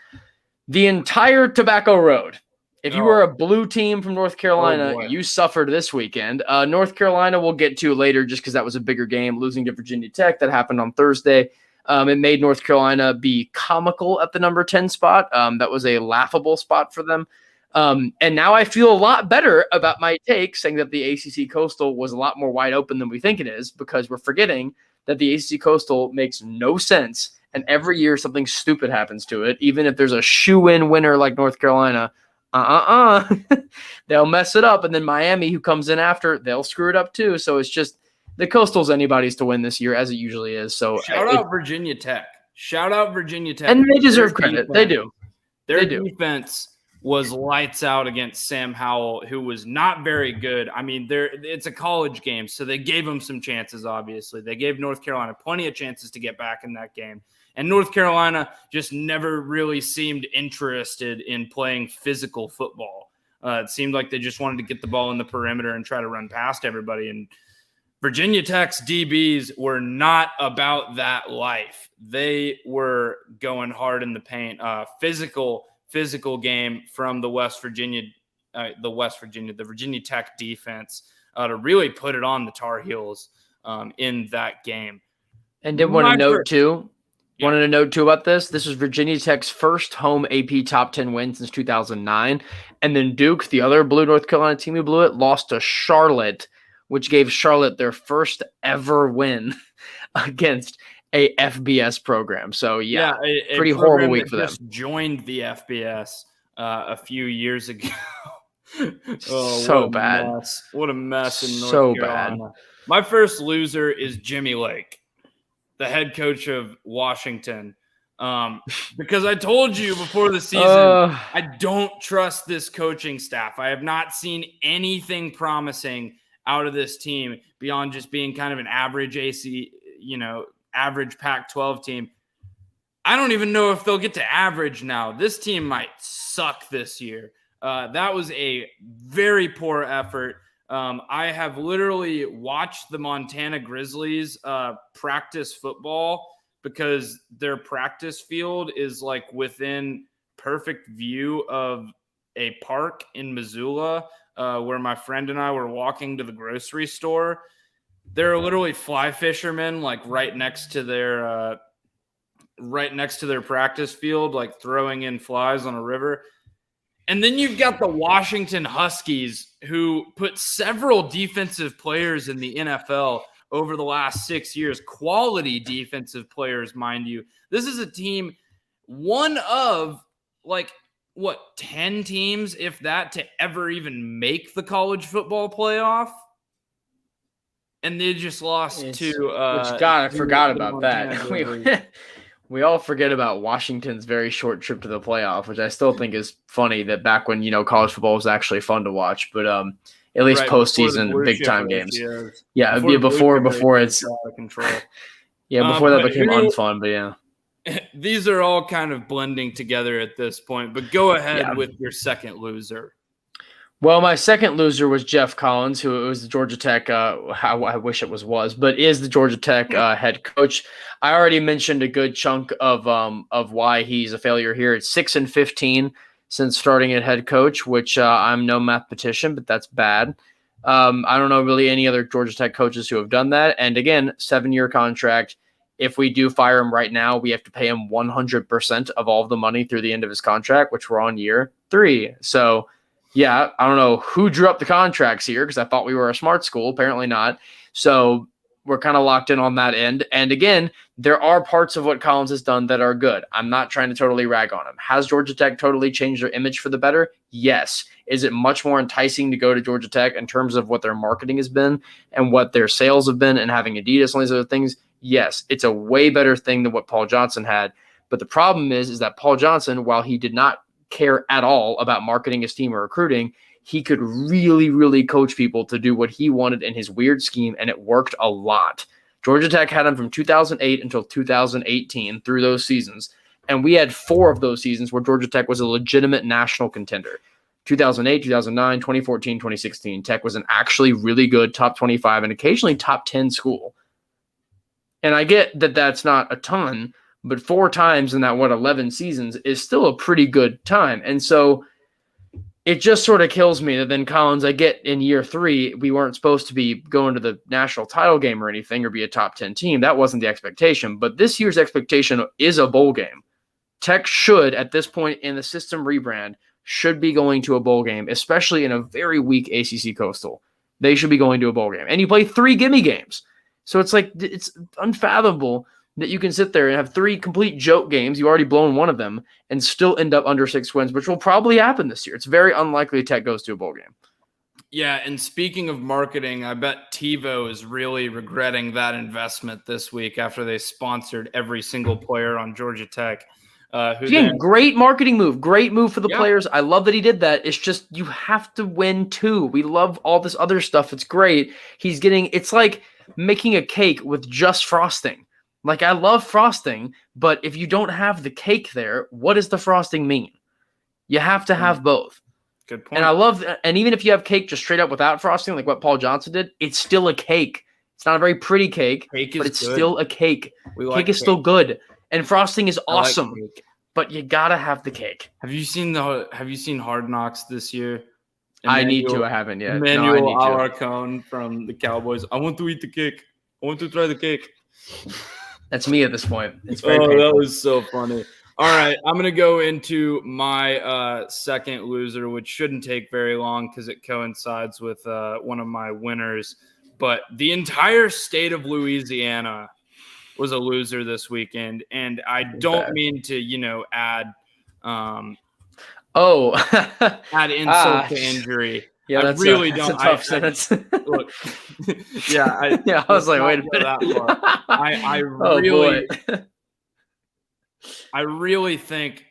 The entire Tobacco Road. If you were a blue team from North Carolina, you suffered this weekend. North Carolina we'll get to later just because that was a bigger game, losing to Virginia Tech. That happened on Thursday. It made North Carolina be comical at the number 10 spot. That was a laughable spot for them. And now I feel a lot better about my take saying that the ACC Coastal was a lot more wide open than we think it is, because we're forgetting that the ACC Coastal makes no sense And every year something stupid happens to it. Even if there's a shoe-in winner like North Carolina, they'll mess it up. And then Miami, who comes in after, they'll screw it up too. So it's just the Coastal's anybody's to win this year, as it usually is. So shout out Virginia Tech. Shout out Virginia Tech. And they deserve credit. They do. Their defense was lights out against Sam Howell, who was not very good. I mean, it's a college game, so they gave them some chances, obviously. They gave North Carolina plenty of chances to get back in that game. And North Carolina just never really seemed interested in playing physical football. It seemed like they just wanted to get the ball in the perimeter and try to run past everybody. And Virginia Tech's DBs were not about that life. They were going hard in the paint. Physical game from the Virginia Tech defense to really put it on the Tar Heels in that game. And wanted to note too about this. This was Virginia Tech's first home AP top 10 win since 2009. And then Duke, the other blue North Carolina team who blew it, lost to Charlotte, which gave Charlotte their first ever win against a FBS program. So a pretty horrible week for them. Just joined the FBS a few years ago. Bad. What a mess in North Carolina. Bad. My first loser is Jimmy Lake, the head coach of Washington. Because I told you before the season, I don't trust this coaching staff. I have not seen anything promising out of this team beyond just being kind of an average average Pac-12 team. I don't even know if they'll get to average now. This team might suck this year. That was a very poor effort. I have literally watched the Montana Grizzlies practice football because their practice field is like within perfect view of a park in Missoula where my friend and I were walking to the grocery store. There are literally fly fishermen like right next to their practice field, like throwing in flies on a river. And then you've got the Washington Huskies, who put several defensive players in the NFL over the last 6 years, quality defensive players, mind you. This is a team, one of 10 teams, if that, to ever even make the college football playoff. And they just lost to I forgot about that. We all forget about Washington's very short trip to the playoff, which I still think is funny that back when, college football was actually fun to watch, but at least postseason big time games. Before it's out of control. Before that became unfun, but yeah. These are all kind of blending together at this point, but go ahead with your second loser. Well, my second loser was Jeff Collins, who was the Georgia Tech, I wish it was, but is the Georgia Tech head coach. I already mentioned a good chunk of why he's a failure here. It's 6-15 since starting at head coach, which I'm no mathematician, but that's bad. I don't know really any other Georgia Tech coaches who have done that. And again, 7-year contract. If we do fire him right now, we have to pay him 100% of all of the money through the end of his contract, which we're on year 3. So, yeah, I don't know who drew up the contracts here because I thought we were a smart school. Apparently not. So we're kind of locked in on that end. And again, there are parts of what Collins has done that are good. I'm not trying to totally rag on him. Has Georgia Tech totally changed their image for the better? Yes. Is it much more enticing to go to Georgia Tech in terms of what their marketing has been and what their sales have been and having Adidas and all these other things? Yes. It's a way better thing than what Paul Johnson had. But the problem is that Paul Johnson, while he did not care at all about marketing his team or recruiting, he could really, really coach people to do what he wanted in his weird scheme, and it worked a lot. Georgia Tech had him from 2008 until 2018 through those seasons, and we had 4 of those seasons where Georgia Tech was a legitimate national contender. 2008, 2009, 2014, 2016. Tech was an actually really good top 25 and occasionally top 10 school. And I get that that's not a ton, but 4 times in that, 11 seasons is still a pretty good time. And so it just sort of kills me that then Collins, I get in year 3, we weren't supposed to be going to the national title game or anything or be a top 10 team. That wasn't the expectation. But this year's expectation is a bowl game. Tech should, at this point in the system rebrand, should be going to a bowl game, especially in a very weak ACC Coastal. They should be going to a bowl game. And you play 3 gimme games. So it's like, it's unfathomable that you can sit there and have 3 complete joke games. You already blown one of them and still end up under 6 wins, which will probably happen this year. It's very unlikely Tech goes to a bowl game. Yeah, and speaking of marketing, I bet TiVo is really regretting that investment this week after they sponsored every single player on Georgia Tech. Again, great marketing move. Great move for the players. I love that he did that. It's just you have to win too. We love all this other stuff. It's great. It's like making a cake with just frosting. Like, I love frosting, but if you don't have the cake there, what does the frosting mean? You have to have both. Good point. And I love that. And even if you have cake just straight up without frosting, like what Paul Johnson did, it's still a cake. It's not a very pretty cake, but it's still a cake. Cake is still good. And frosting is awesome, but you gotta have the cake. Have you seen Hard Knocks this year? I need to. I haven't yet. Emmanuel Alarcon from the Cowboys. I want to eat the cake. I want to try the cake. That's me at this point. It's very painful. That was so funny. All right, I'm going to go into my second loser, which shouldn't take very long because it coincides with one of my winners. But the entire state of Louisiana was a loser this weekend, and I don't mean to, add add insult to injury. Yeah, that's a tough sentence. Look, I was like, wait a minute. I really think,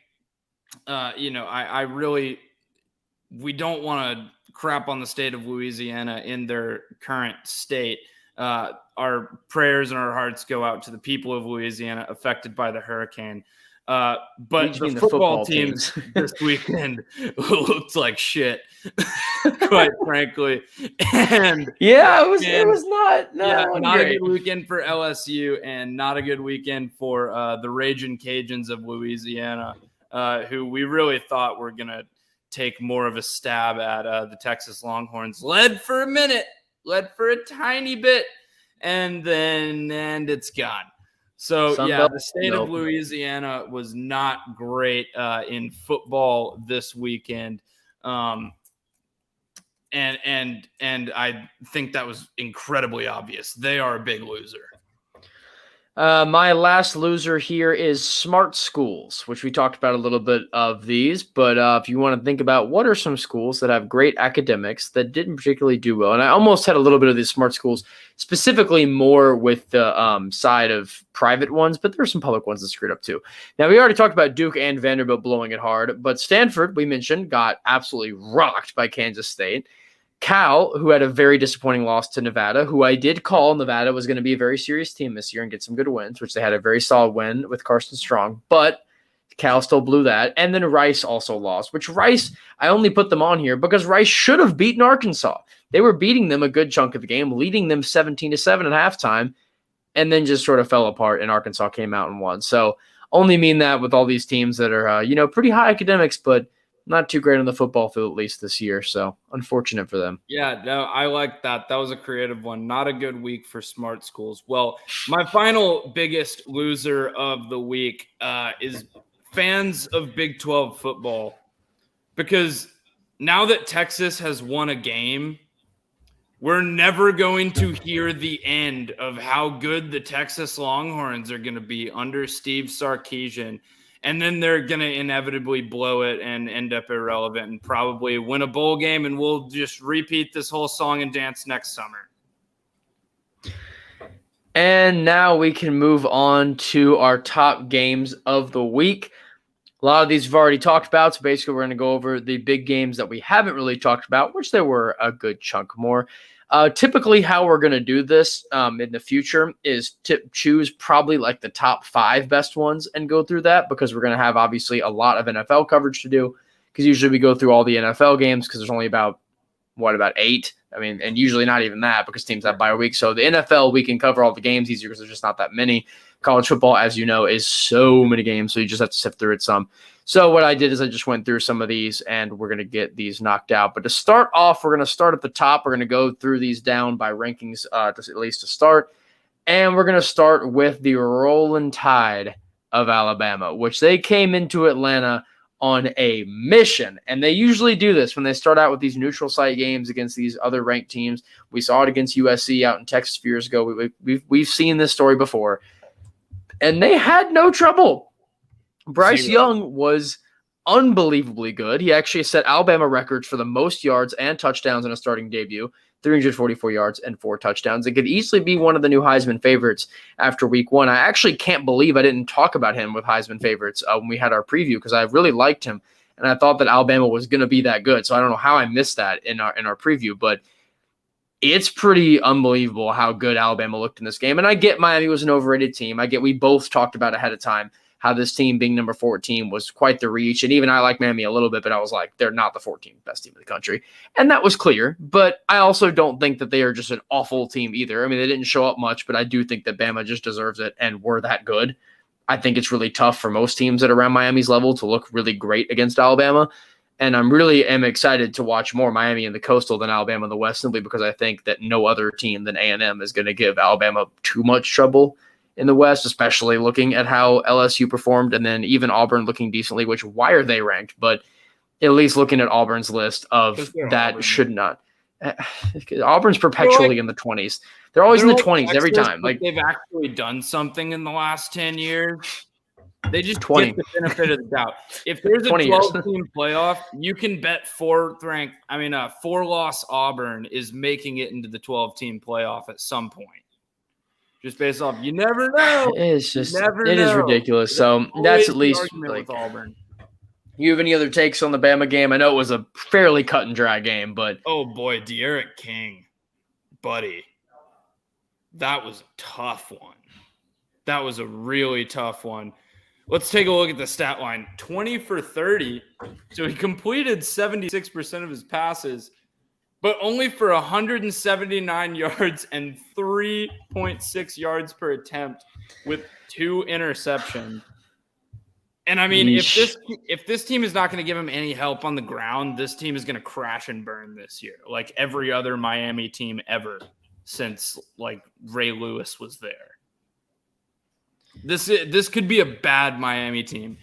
we don't want to crap on the state of Louisiana in their current state. Our prayers and our hearts go out to the people of Louisiana affected by the hurricane. But the football teams this weekend looked like shit, quite frankly. And it was not a good weekend for LSU and not a good weekend for the Ragin' Cajuns of Louisiana, who we really thought were going to take more of a stab at the Texas Longhorns. Led for a tiny bit, and it's gone. So, the state of Louisiana was not great in football this weekend. And I think that was incredibly obvious. They are a big loser. My last loser here is smart schools, which we talked about a little bit of these. But if you want to think about what are some schools that have great academics that didn't particularly do well, and I almost had a little bit of these smart schools, specifically more with the side of private ones, but there are some public ones that screwed up too. Now, we already talked about Duke and Vanderbilt blowing it hard, but Stanford, we mentioned, got absolutely rocked by Kansas State. Cal, who had a very disappointing loss to Nevada, who I did call Nevada was going to be a very serious team this year and get some good wins, which they had a very solid win with Carson Strong, but Cal still blew that. And then Rice also lost, which Rice, I only put them on here because Rice should have beaten Arkansas. They were beating them a good chunk of the game, leading them 17-7 at halftime, and then just sort of fell apart, and Arkansas came out and won. So only mean that with all these teams that are, pretty high academics, but not too great on the football field, at least this year. So unfortunate for them. Yeah, no, I like that. That was a creative one. Not a good week for smart schools. Well, my final biggest loser of the week is fans of Big 12 football. Because now that Texas has won a game, we're never going to hear the end of how good the Texas Longhorns are going to be under Steve Sarkisian. And then they're going to inevitably blow it and end up irrelevant and probably win a bowl game, and we'll just repeat this whole song and dance next summer. And now we can move on to our top games of the week. A lot of these we've already talked about, so basically we're going to go over the big games that we haven't really talked about, which there were a good chunk more. Typically how we're going to do this in the future is to choose probably like the top 5 best ones and go through that, because we're going to have obviously a lot of NFL coverage to do, because usually we go through all the NFL games because there's only about 8? And usually not even that because teams have bye week. So the NFL, we can cover all the games easier because there's just not that many. College football, as you know, is so many games, so you just have to sift through it some. So what I did is I just went through some of these, and we're going to get these knocked out. But to start off, we're going to start at the top. We're going to go through these down by rankings, at least to start. And we're going to start with the Rolling Tide of Alabama, which they came into Atlanta on a mission. And they usually do this when they start out with these neutral site games against these other ranked teams. We saw it against USC out in Texas a few years ago. We've seen this story before. and they had no trouble. Bryce 0. Young was unbelievably good. He actually set Alabama records for the most yards and touchdowns in a starting debut, 344 yards and 4 touchdowns. It could easily be one of the new Heisman favorites after week 1. I actually can't believe I didn't talk about him with Heisman favorites when we had our preview, because I really liked him, and I thought that Alabama was going to be that good. So I don't know how I missed that in our preview, but it's pretty unbelievable how good Alabama looked in this game. And I get Miami was an overrated team. I get we both talked about ahead of time how this team being number 14 was quite the reach. And even I like Miami a little bit, but I was like, they're not the 14th best team in the country. And that was clear. But I also don't think that they are just an awful team either. I mean, they didn't show up much, but I do think that Bama just deserves it and were that good. I think it's really tough for most teams that are around Miami's level to look really great against Alabama. And I'm really excited to watch more Miami in the Coastal than Alabama in the West, simply because I think that no other team than A&M is going to give Alabama too much trouble in the West, especially looking at how LSU performed, and then even Auburn looking decently, which why are they ranked? But at least looking at Auburn's list of that Auburn. Should not. Auburn's perpetually in the 20s. They're always in the 20s every time. Like they've actually done something in the last 10 years. They just get the benefit of the doubt. If there's a 12-team playoff, you can bet 4-loss Auburn is making it into the 12-team playoff at some point. Just based off, you never know. It is ridiculous. So that's at least like Auburn. You have any other takes on the Bama game? I know it was a fairly cut and dry game, but oh boy, De'Aaron King, buddy, that was a tough one. That was a really tough one. Let's take a look at the stat line. 20 for 30. So he completed 76% of his passes, but only for 179 yards and 3.6 yards per attempt with 2 interceptions. And I mean, if this team is not going to give him any help on the ground, this team is going to crash and burn this year, like every other Miami team ever since like Ray Lewis was there. This could be a bad Miami team.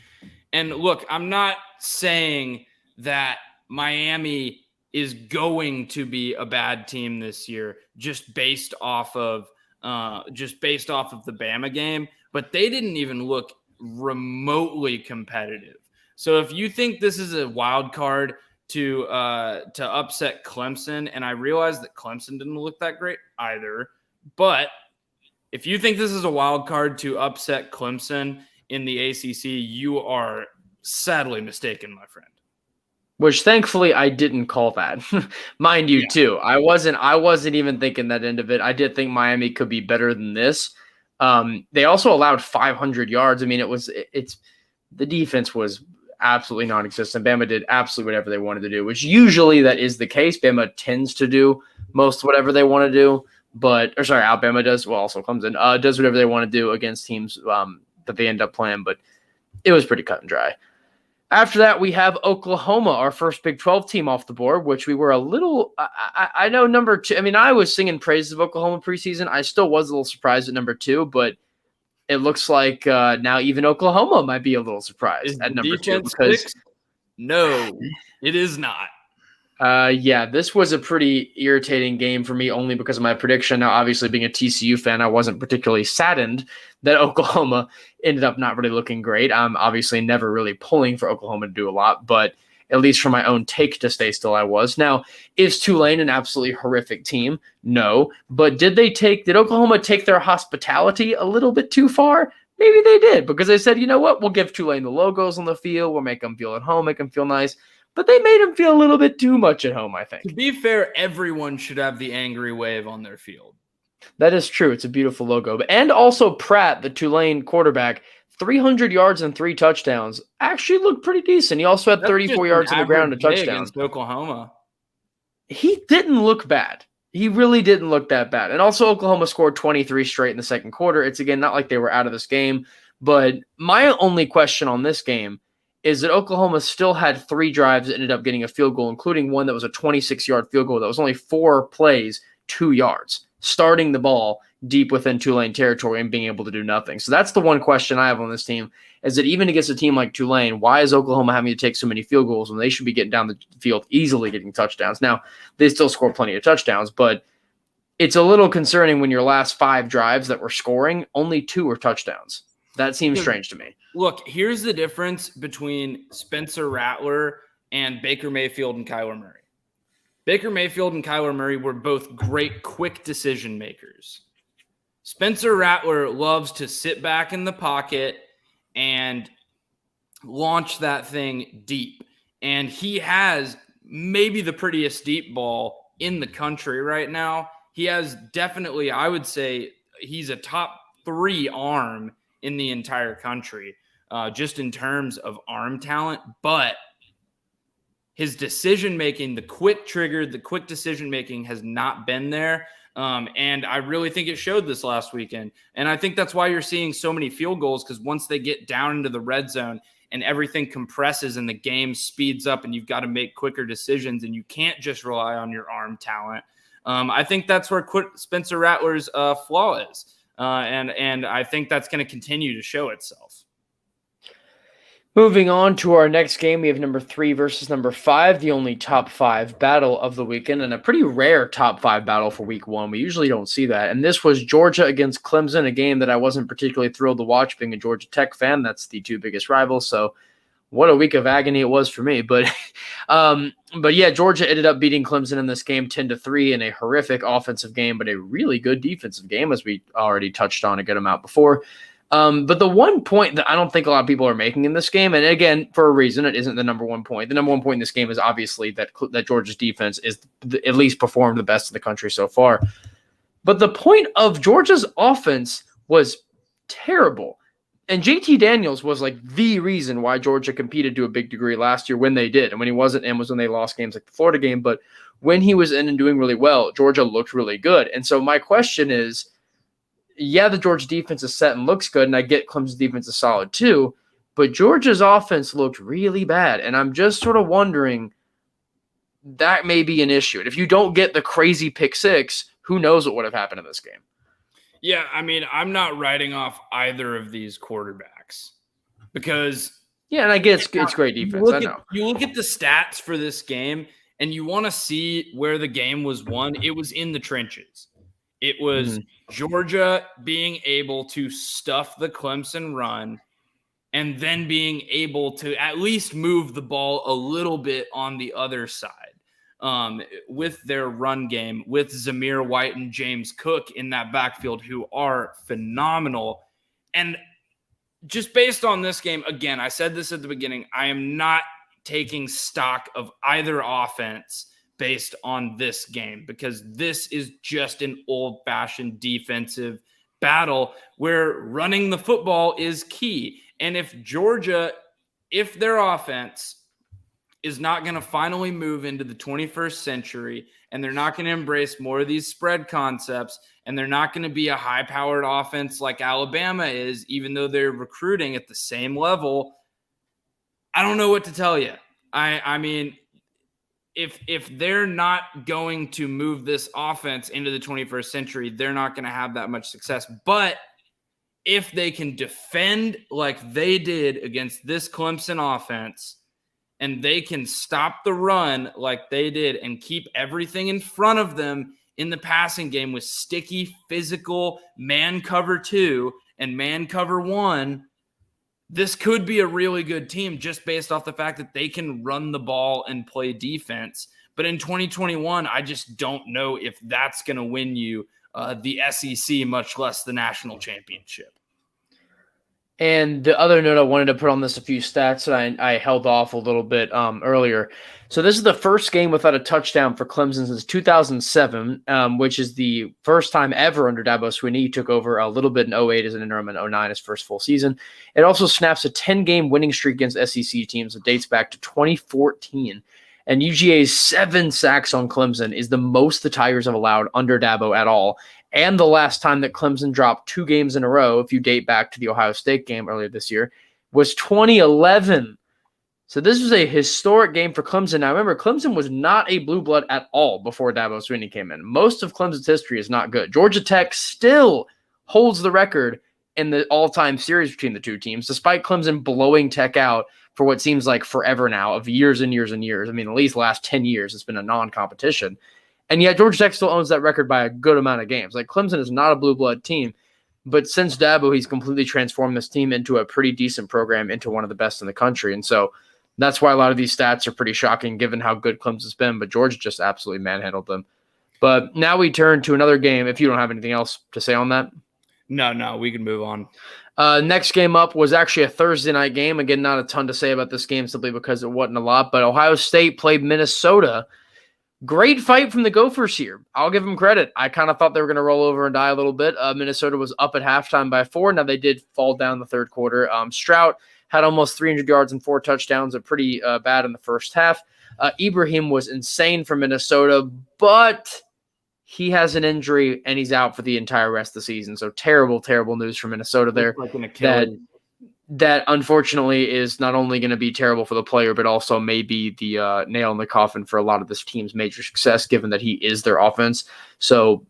And look, I'm not saying that Miami is going to be a bad team this year just based off of the Bama game, but they didn't even look remotely competitive. So if you think this is a wild card to upset Clemson, and I realize that Clemson didn't look that great either, but if you think this is a wild card to upset Clemson in the ACC, you are sadly mistaken, my friend. Which thankfully I didn't call that. Mind you, too. I wasn't even thinking that end of it. I did think Miami could be better than this. They also allowed 500 yards. I mean, the defense was absolutely non-existent. Bama did absolutely whatever they wanted to do, which usually that is the case. Bama tends to do most whatever they want to do. Alabama does. Well, also Clemson does whatever they want to do against teams that they end up playing, but it was pretty cut and dry. After that, we have Oklahoma, our first Big 12 team off the board, which we were a little I know number 2. I mean, I was singing praises of Oklahoma preseason. I still was a little surprised at number 2, but it looks like now even Oklahoma might be a little surprised at number 2. Because no, it is not. This was a pretty irritating game for me only because of my prediction. Now, obviously, being a TCU fan, I wasn't particularly saddened that Oklahoma ended up not really looking great. I'm obviously never really pulling for Oklahoma to do a lot, but at least for my own take to stay still, I was. Now, is Tulane an absolutely horrific team? No. But did Oklahoma take their hospitality a little bit too far? Maybe they did, because they said, you know what, we'll give Tulane the logos on the field, we'll make them feel at home, make them feel nice. But they made him feel a little bit too much at home, I think. To be fair, everyone should have the angry wave on their field. That is true. It's a beautiful logo. And also Pratt, the Tulane quarterback, 300 yards and 3 touchdowns. Actually looked pretty decent. He also had 34 yards on the ground and a touchdown. Against Oklahoma. He didn't look bad. He really didn't look that bad. And also Oklahoma scored 23 straight in the second quarter. It's, again, not like they were out of this game. But my only question on this game is that Oklahoma still had 3 drives that ended up getting a field goal, including one that was a 26-yard field goal that was only 4 plays, 2 yards, starting the ball deep within Tulane territory and being able to do nothing. So that's the one question I have on this team, is that even against a team like Tulane, why is Oklahoma having to take so many field goals when they should be getting down the field easily getting touchdowns? Now, they still score plenty of touchdowns, but it's a little concerning when your last 5 drives that were scoring, only 2 were touchdowns. That seems strange to me. Look, here's the difference between Spencer Rattler and Baker Mayfield and Kyler Murray. Baker Mayfield and Kyler Murray were both great, quick decision makers. Spencer Rattler loves to sit back in the pocket and launch that thing deep. And he has maybe the prettiest deep ball in the country right now. He has definitely, I would say, he's a top 3 arm in the entire country, just in terms of arm talent. But his decision-making, the quick trigger, the quick decision-making has not been there. And I really think it showed this last weekend. And I think that's why you're seeing so many field goals, because once they get down into the red zone and everything compresses and the game speeds up and you've got to make quicker decisions and you can't just rely on your arm talent. I think that's where Spencer Rattler's flaw is. And I think that's going to continue to show itself. Moving on to our next game, we have number 3 versus number 5, the only top 5 battle of the weekend, and a pretty rare top 5 battle for week 1. We usually don't see that. And this was Georgia against Clemson, a game that I wasn't particularly thrilled to watch, being a Georgia Tech fan. That's the 2 biggest rivals. So what a week of agony it was for me. But yeah, Georgia ended up beating Clemson in this game 10-3 in a horrific offensive game, but a really good defensive game, as we already touched on a good amount before. But the one point that I don't think a lot of people are making in this game, and again, for a reason, it isn't the number one point. The number one point in this game is obviously that Georgia's defense is at least performed the best in the country so far. But the point of Georgia's offense was terrible. And JT Daniels was like the reason why Georgia competed to a big degree last year when they did. And when he wasn't in was when they lost games like the Florida game. But when he was in and doing really well, Georgia looked really good. And so my question is, yeah, the Georgia defense is set and looks good, and I get Clemson's defense is solid too, but Georgia's offense looked really bad. And I'm just sort of wondering, that may be an issue. And if you don't get the crazy pick 6, who knows what would have happened in this game? Yeah, I mean, I'm not writing off either of these quarterbacks because yeah, and I get it's great defense. I know. You look at the stats for this game, and you want to see where the game was won. It was in the trenches. It was Georgia being able to stuff the Clemson run and then being able to at least move the ball a little bit on the other side. With their run game, with Zamir White and James Cook in that backfield, who are phenomenal. And just based on this game, again, I said this at the beginning, I am not taking stock of either offense based on this game, because this is just an old-fashioned defensive battle where running the football is key. And if Georgia, if their offense is not going to finally move into the 21st century, and they're not going to embrace more of these spread concepts, and they're not going to be a high-powered offense like Alabama is, even though they're recruiting at the same level, I don't know what to tell you. I mean, if they're not going to move this offense into the 21st century, they're not going to have that much success. But if they can defend like they did against this Clemson offense, and they can stop the run like they did and keep everything in front of them in the passing game with sticky, physical man cover 2 and man cover 1, this could be a really good team just based off the fact that they can run the ball and play defense. But in 2021, I just don't know if that's going to win you the SEC, much less the national championship. And the other note I wanted to put on this, a few stats that I held off a little bit earlier. So this is the first game without a touchdown for Clemson since 2007, which is the first time ever under Dabo Swinney. He took over a little bit in 2008 as an interim and 2009 his first full season. It also snaps a 10-game winning streak against SEC teams that dates back to 2014. And UGA's 7 sacks on Clemson is the most the Tigers have allowed under Dabo at all. And the last time that Clemson dropped 2 games in a row, if you date back to the Ohio State game earlier this year, was 2011. So this was a historic game for Clemson. Now remember, Clemson was not a blue blood at all before Dabo Swinney came in. Most of Clemson's history is not good. Georgia Tech still holds the record in the all-time series between the two teams, despite Clemson blowing Tech out for what seems like forever now, of years and years and years. I mean, at least the last 10 years, it's been a non-competition. And yet Georgia Tech still owns that record by a good amount of games. Like, Clemson is not a blue blood team. But since Dabo, he's completely transformed this team into a pretty decent program, into one of the best in the country. And so that's why a lot of these stats are pretty shocking given how good Clemson's been. But Georgia just absolutely manhandled them. But now we turn to another game, if you don't have anything else to say on that. No, we can move on. Next game up was actually a Thursday night game. Again, not a ton to say about this game simply because it wasn't a lot. But Ohio State played Minnesota. Great fight from the Gophers here. I'll give them credit. I kind of thought they were going to roll over and die a little bit. Minnesota was up at halftime by 4. Now they did fall down the third quarter. Stroud had almost 300 yards and 4 touchdowns, pretty bad in the first half. Ibrahim was insane for Minnesota, but he has an injury and he's out for the entire rest of the season. So terrible, terrible news for Minnesota there. Like that unfortunately is not only going to be terrible for the player, but also may be the nail in the coffin for a lot of this team's major success, given that he is their offense. So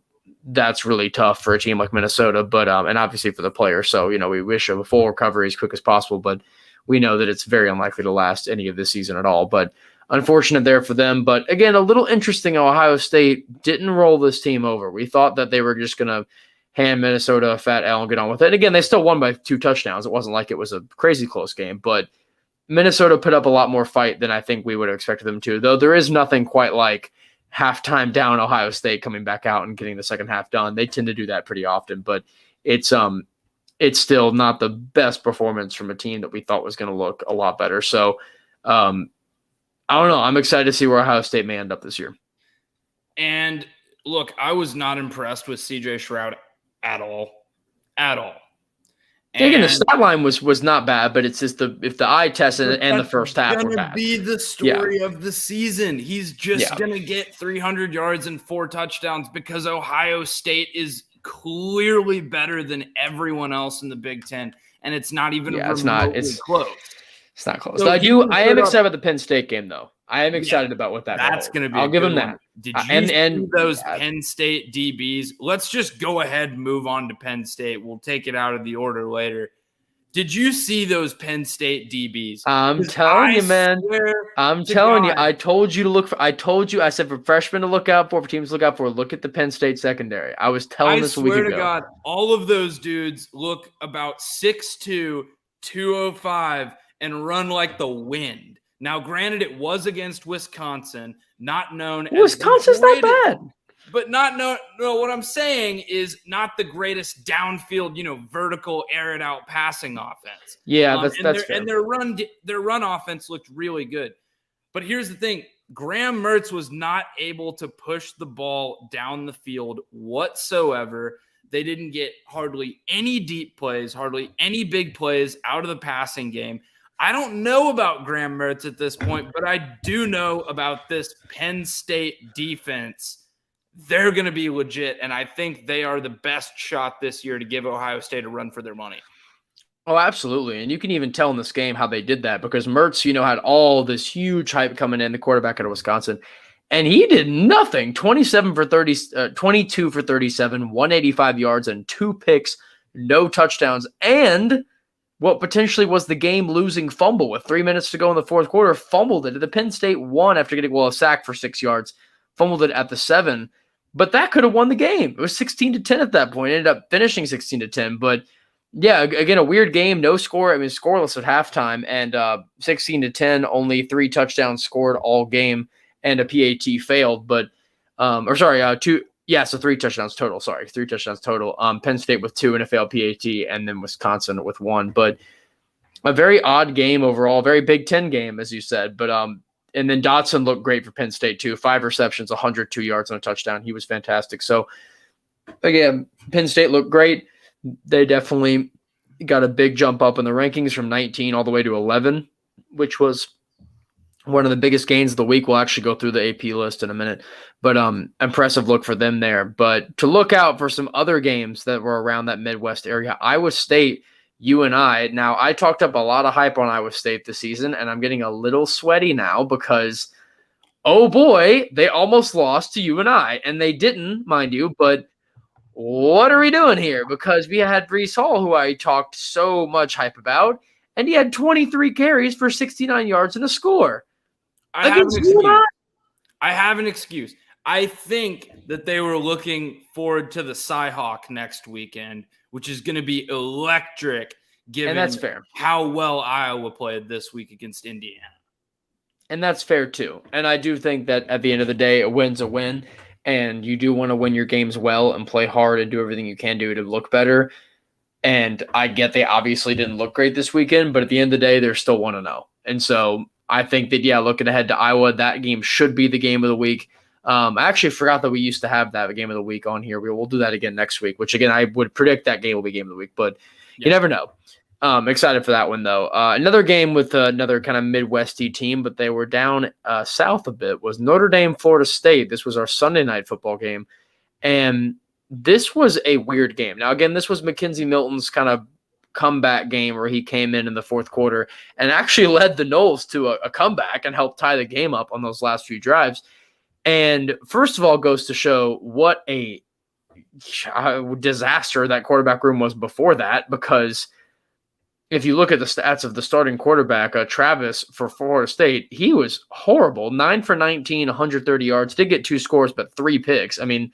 that's really tough for a team like Minnesota, but and obviously for the player. So, we wish a full recovery as quick as possible, but we know that it's very unlikely to last any of this season at all. But unfortunate there for them. But again, a little interesting, Ohio State didn't roll this team over. We thought that they were just going to hand Minnesota a fat L and get on with it. And again, they still won by 2 touchdowns. It wasn't like it was a crazy close game, but Minnesota put up a lot more fight than I think we would have expected them to, though there is nothing quite like halftime down Ohio State coming back out and getting the second half done. They tend to do that pretty often, but it's still not the best performance from a team that we thought was going to look a lot better. So I don't know. I'm excited to see where Ohio State may end up this year. And look, I was not impressed with CJ Stroud at all. Again, the stat line was not bad, but it's just if the eye test and the first half were bad. That's be the story of the season. He's just going to get 300 yards and 4 touchdowns because Ohio State is clearly better than everyone else in the Big Ten, and it's not even close. It's not close. So I am excited about the Penn State game, though. I am excited about what that's going to be. I'll give them that. Did you see those Penn State DBs? Let's just go ahead and move on to Penn State. We'll take it out of the order later. Did you see those Penn State DBs? I'm telling you, man. I'm telling you. I told you to look for. I said for freshmen to look out for teams to look out for. Look at the Penn State secondary. I was telling this a week ago. I swear to God, all of those dudes look about 6'2", 205, and run like the wind. Now, granted, it was against Wisconsin, not known as Wisconsin's not bad. But no, what I'm saying is not the greatest downfield, vertical, air it out passing offense. Yeah, that's fair. And their run offense looked really good. But here's the thing. Graham Mertz was not able to push the ball down the field whatsoever. They didn't get hardly any deep plays, hardly any big plays out of the passing game. I don't know about Graham Mertz at this point, but I do know about this Penn State defense. They're going to be legit, and I think they are the best shot this year to give Ohio State a run for their money. Oh, absolutely. And you can even tell in this game how they did that because Mertz, had all this huge hype coming in, the quarterback out of Wisconsin, and he did nothing. 22 for 37, 185 yards, and 2 picks, no touchdowns, and what potentially was the game-losing fumble with 3 minutes to go in the fourth quarter, fumbled it. The Penn State won after getting, a sack for 6 yards, fumbled it at the 7. But that could have won the game. It was 16-10 at that point. It ended up finishing 16-10. But, yeah, again, a weird game. No score. Scoreless at halftime. And 16-10, only 3 touchdowns scored all game, and a PAT failed. But, 2. Yeah, so 3 touchdowns total. 3 touchdowns total. Penn State with 2 and a failed PAT, and then Wisconsin with 1. But a very odd game overall, very Big Ten game, as you said. But and then Dotson looked great for Penn State too. 5 receptions, 102 yards and a touchdown. He was fantastic. So again, Penn State looked great. They definitely got a big jump up in the rankings from 19 all the way to 11, which was one of the biggest gains of the week. We'll actually go through the AP list in a minute, but impressive look for them there. But to look out for some other games that were around that Midwest area, Iowa State, UNI. Now, I talked up a lot of hype on Iowa State this season, and I'm getting a little sweaty now because, oh boy, they almost lost to UNI, and they didn't, mind you, but what are we doing here? Because we had Breece Hall, who I talked so much hype about, and he had 23 carries for 69 yards and a score. I have an excuse. I think that they were looking forward to the Cyhawk next weekend, which is going to be electric given and that's fair. How well Iowa played this week against Indiana. And that's fair too. And I do think that at the end of the day, a win's a win. And you do want to win your games well and play hard and do everything you can do to look better. And I get they obviously didn't look great this weekend, but at the end of the day, they're still 1-0. And so I think that, looking ahead to Iowa, that game should be the game of the week. I actually forgot that we used to have that game of the week on here. We'll do that again next week, which, again, I would predict that game will be game of the week, but you never know. Excited for that one, though. Another game with another kind of Midwesty team, but they were down south a bit, was Notre Dame, Florida State. This was our Sunday night football game, and this was a weird game. Now, again, this was Mackenzie Milton's kind of comeback game where he came in the fourth quarter and actually led the Noles to a comeback and helped tie the game up on those last few drives. And first of all, goes to show what a disaster that quarterback room was before that, because if you look at the stats of the starting quarterback, Travis for Florida State, he was horrible. 9 for 19, 130 yards, did get 2 scores, but 3 picks. I mean,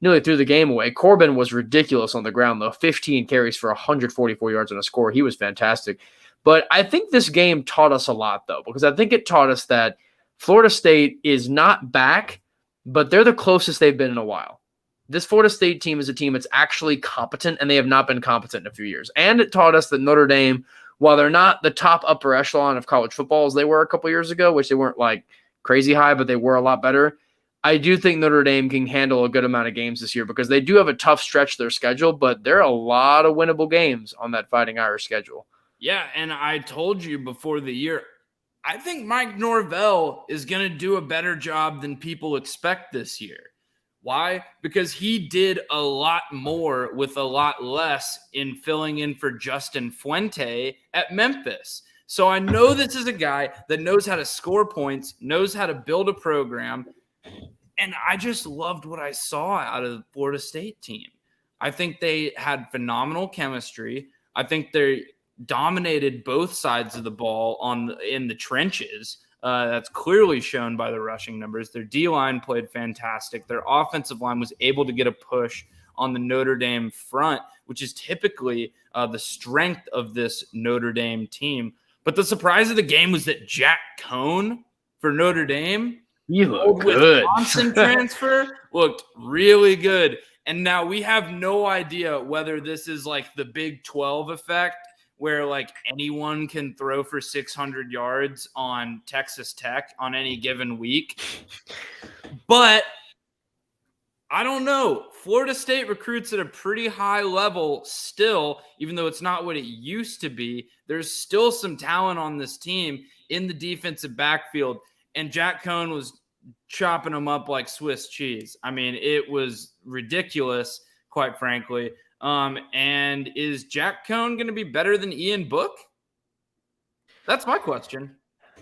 nearly threw the game away. Corbin was ridiculous on the ground, though. 15 carries for 144 yards on a score. He was fantastic. But I think this game taught us a lot, though, because I think it taught us that Florida State is not back, but they're the closest they've been in a while. This Florida State team is a team that's actually competent, and they have not been competent in a few years. And it taught us that Notre Dame, while they're not the top upper echelon of college football as they were a couple years ago, which they weren't like crazy high, but they were a lot better, I do think Notre Dame can handle a good amount of games this year because they do have a tough stretch of their schedule, but there are a lot of winnable games on that Fighting Irish schedule. Yeah, and I told you before the year, I think Mike Norvell is going to do a better job than people expect this year. Why? Because he did a lot more with a lot less in filling in for Justin Fuente at Memphis. So I know this is a guy that knows how to score points, knows how to build a program, and I just loved what I saw out of the Florida State team. I think they had phenomenal chemistry. I think they dominated both sides of the ball in the trenches. That's clearly shown by the rushing numbers. Their D-line played fantastic. Their offensive line was able to get a push on the Notre Dame front, which is typically the strength of this Notre Dame team. But the surprise of the game was that Jack Cohn for Notre Dame, you look good. Wisconsin transfer, looked really good. And now we have no idea whether this is like the Big 12 effect, where like anyone can throw for 600 yards on Texas Tech on any given week. But I don't know. Florida State recruits at a pretty high level still, even though it's not what it used to be. There's still some talent on this team in the defensive backfield, and Jack Cohn was chopping them up like Swiss cheese. I mean, it was ridiculous, quite frankly. And is Jack Cohn going to be better than Ian Book? That's my question.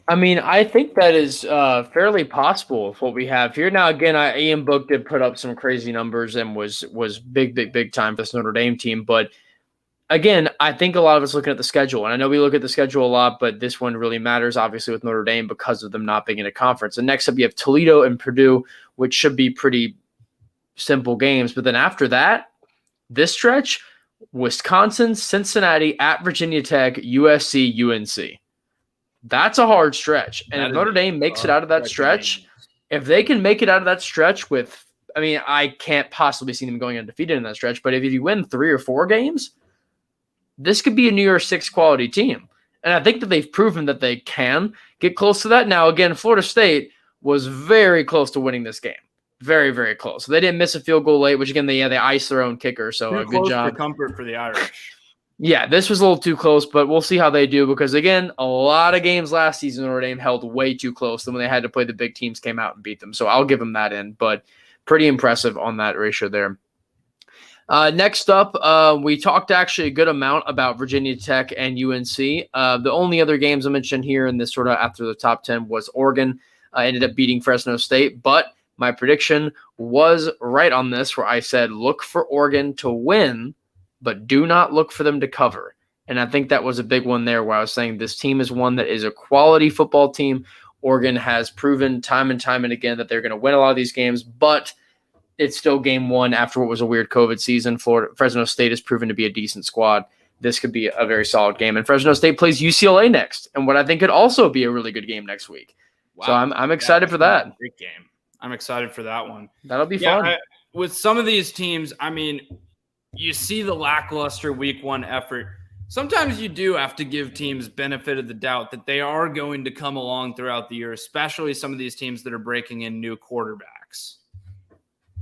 I mean, I think that is fairly possible with what we have here. Now, again, Ian Book did put up some crazy numbers and was big time for this Notre Dame team. But again, I think a lot of us looking at the schedule, and I know we look at the schedule a lot, but this one really matters, obviously, with Notre Dame because of them not being in a conference. And next up, you have Toledo and Purdue, which should be pretty simple games. But then after that, this stretch, Wisconsin, Cincinnati, at Virginia Tech, USC, UNC. That's a hard stretch. And if Notre Dame makes it out of that stretch, if they can make it out of that stretch with, I mean, I can't possibly see them going undefeated in that stretch, but if you win 3 or 4 games, this could be a New Year's 6 quality team. And I think that they've proven that they can get close to that. Now, again, Florida State was very close to winning this game. Very, very close. They didn't miss a field goal late, which, again, they iced their own kicker, so a good job. For comfort for the Irish. Yeah, this was a little too close, but we'll see how they do because, again, a lot of games last season Notre Dame held way too close. Then when they had to play the big teams, came out and beat them. So I'll give them that in, but pretty impressive on that ratio there. Next up, we talked actually a good amount about Virginia Tech and UNC. The only other games I mentioned here in this sort of after the top 10 was Oregon ended up beating Fresno State, but my prediction was right on this where I said look for Oregon to win, but do not look for them to cover. And I think that was a big one there where I was saying this team is one that is a quality football team. Oregon has proven time and time and again that they're going to win a lot of these games, but it's still game one after what was a weird COVID season. Fresno State has proven to be a decent squad. This could be a very solid game. And Fresno State plays UCLA next, and what I think could also be a really good game next week. Wow. So I'm excited for that. Great game. I'm excited for that one. That'll be fun. With some of these teams, I mean, you see the lackluster week one effort. Sometimes you do have to give teams benefit of the doubt that they are going to come along throughout the year, especially some of these teams that are breaking in new quarterbacks.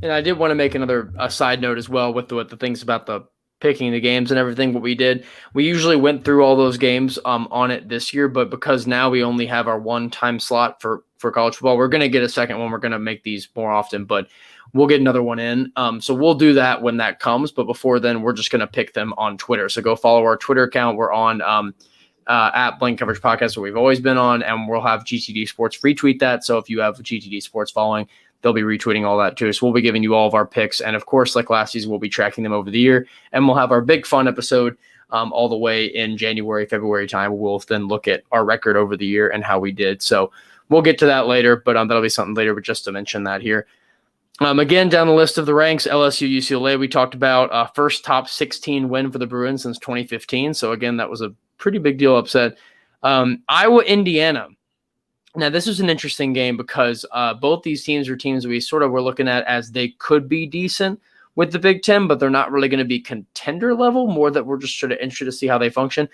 And I did want to make a side note as well with the things about the picking the games and everything. What we did, we usually went through all those games on it this year, but because now we only have our one time slot for college football, we're going to get a second one. We're going to make these more often, but we'll get another one in. So we'll do that when that comes. But before then, we're just going to pick them on Twitter. So go follow our Twitter account. We're on at Blank Coverage Podcast, where we've always been on, and we'll have GTD Sports retweet that. So if you have GTD Sports following, they'll be retweeting all that too. So we'll be giving you all of our picks. And of course, like last season, we'll be tracking them over the year. And we'll have our big fun episode all the way in January, February time. We'll then look at our record over the year and how we did. So we'll get to that later, but that'll be something later. But just to mention that here. Again, down the list of the ranks, LSU, UCLA, we talked about first top 16 win for the Bruins since 2015. So again, that was a pretty big deal upset. Iowa, Indiana. Now, this was an interesting game because both these teams are teams we sort of were looking at as they could be decent with the Big Ten, but they're not really going to be contender level, more that we're just sort of interested to see how they function.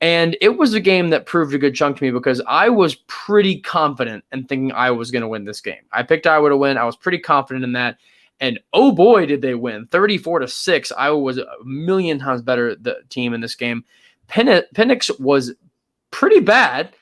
And it was a game that proved a good chunk to me because I was pretty confident in thinking Iowa was going to win this game. I picked Iowa to win. I was pretty confident in that. And oh boy, did they win. 34-6. Iowa was a million times better the team in this game. Penix was pretty bad.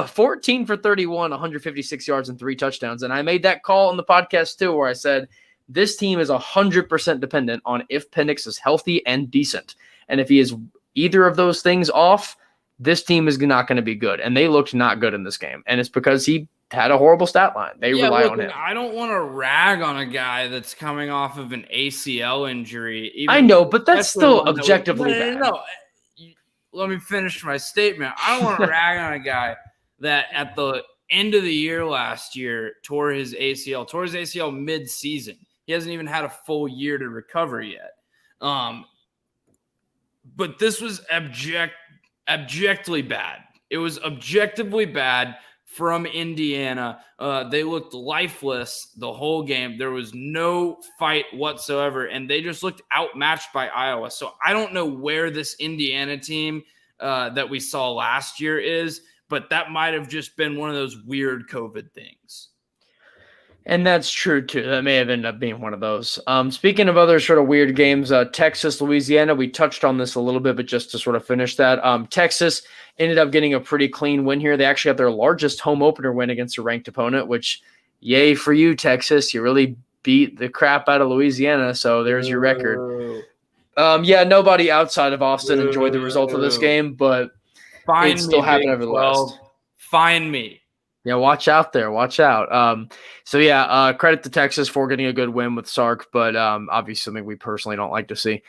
14 for 31, 156 yards and 3 touchdowns. And I made that call on the podcast too, where I said, this team is 100% dependent on if Penix is healthy and decent. And if he is either of those things off, this team is not going to be good. And they looked not good in this game. And it's because he had a horrible stat line. They rely on him. I don't want to rag on a guy that's coming off of an ACL injury. I know, but that's still objectively bad. No. Let me finish my statement. I don't want to rag on a guy that at the end of the year last year tore his ACL mid-season. He hasn't even had a full year to recover yet. But this was abjectly bad. It was objectively bad from Indiana. They looked lifeless the whole game. There was no fight whatsoever, and they just looked outmatched by Iowa. So I don't know where this Indiana team that we saw last year is, but that might have just been one of those weird COVID things. And that's true, too. That may have ended up being one of those. Speaking of other sort of weird games, Texas, Louisiana, we touched on this a little bit, but just to sort of finish that, Texas ended up getting a pretty clean win here. They actually got their largest home opener win against a ranked opponent, which, yay for you, Texas. You really beat the crap out of Louisiana, so there's your record. Nobody outside of Austin enjoyed the result of this game, but it still happened nevertheless. Find me. Yeah, watch out there. Watch out. Credit to Texas for getting a good win with Sark, but obviously something we personally don't like to see.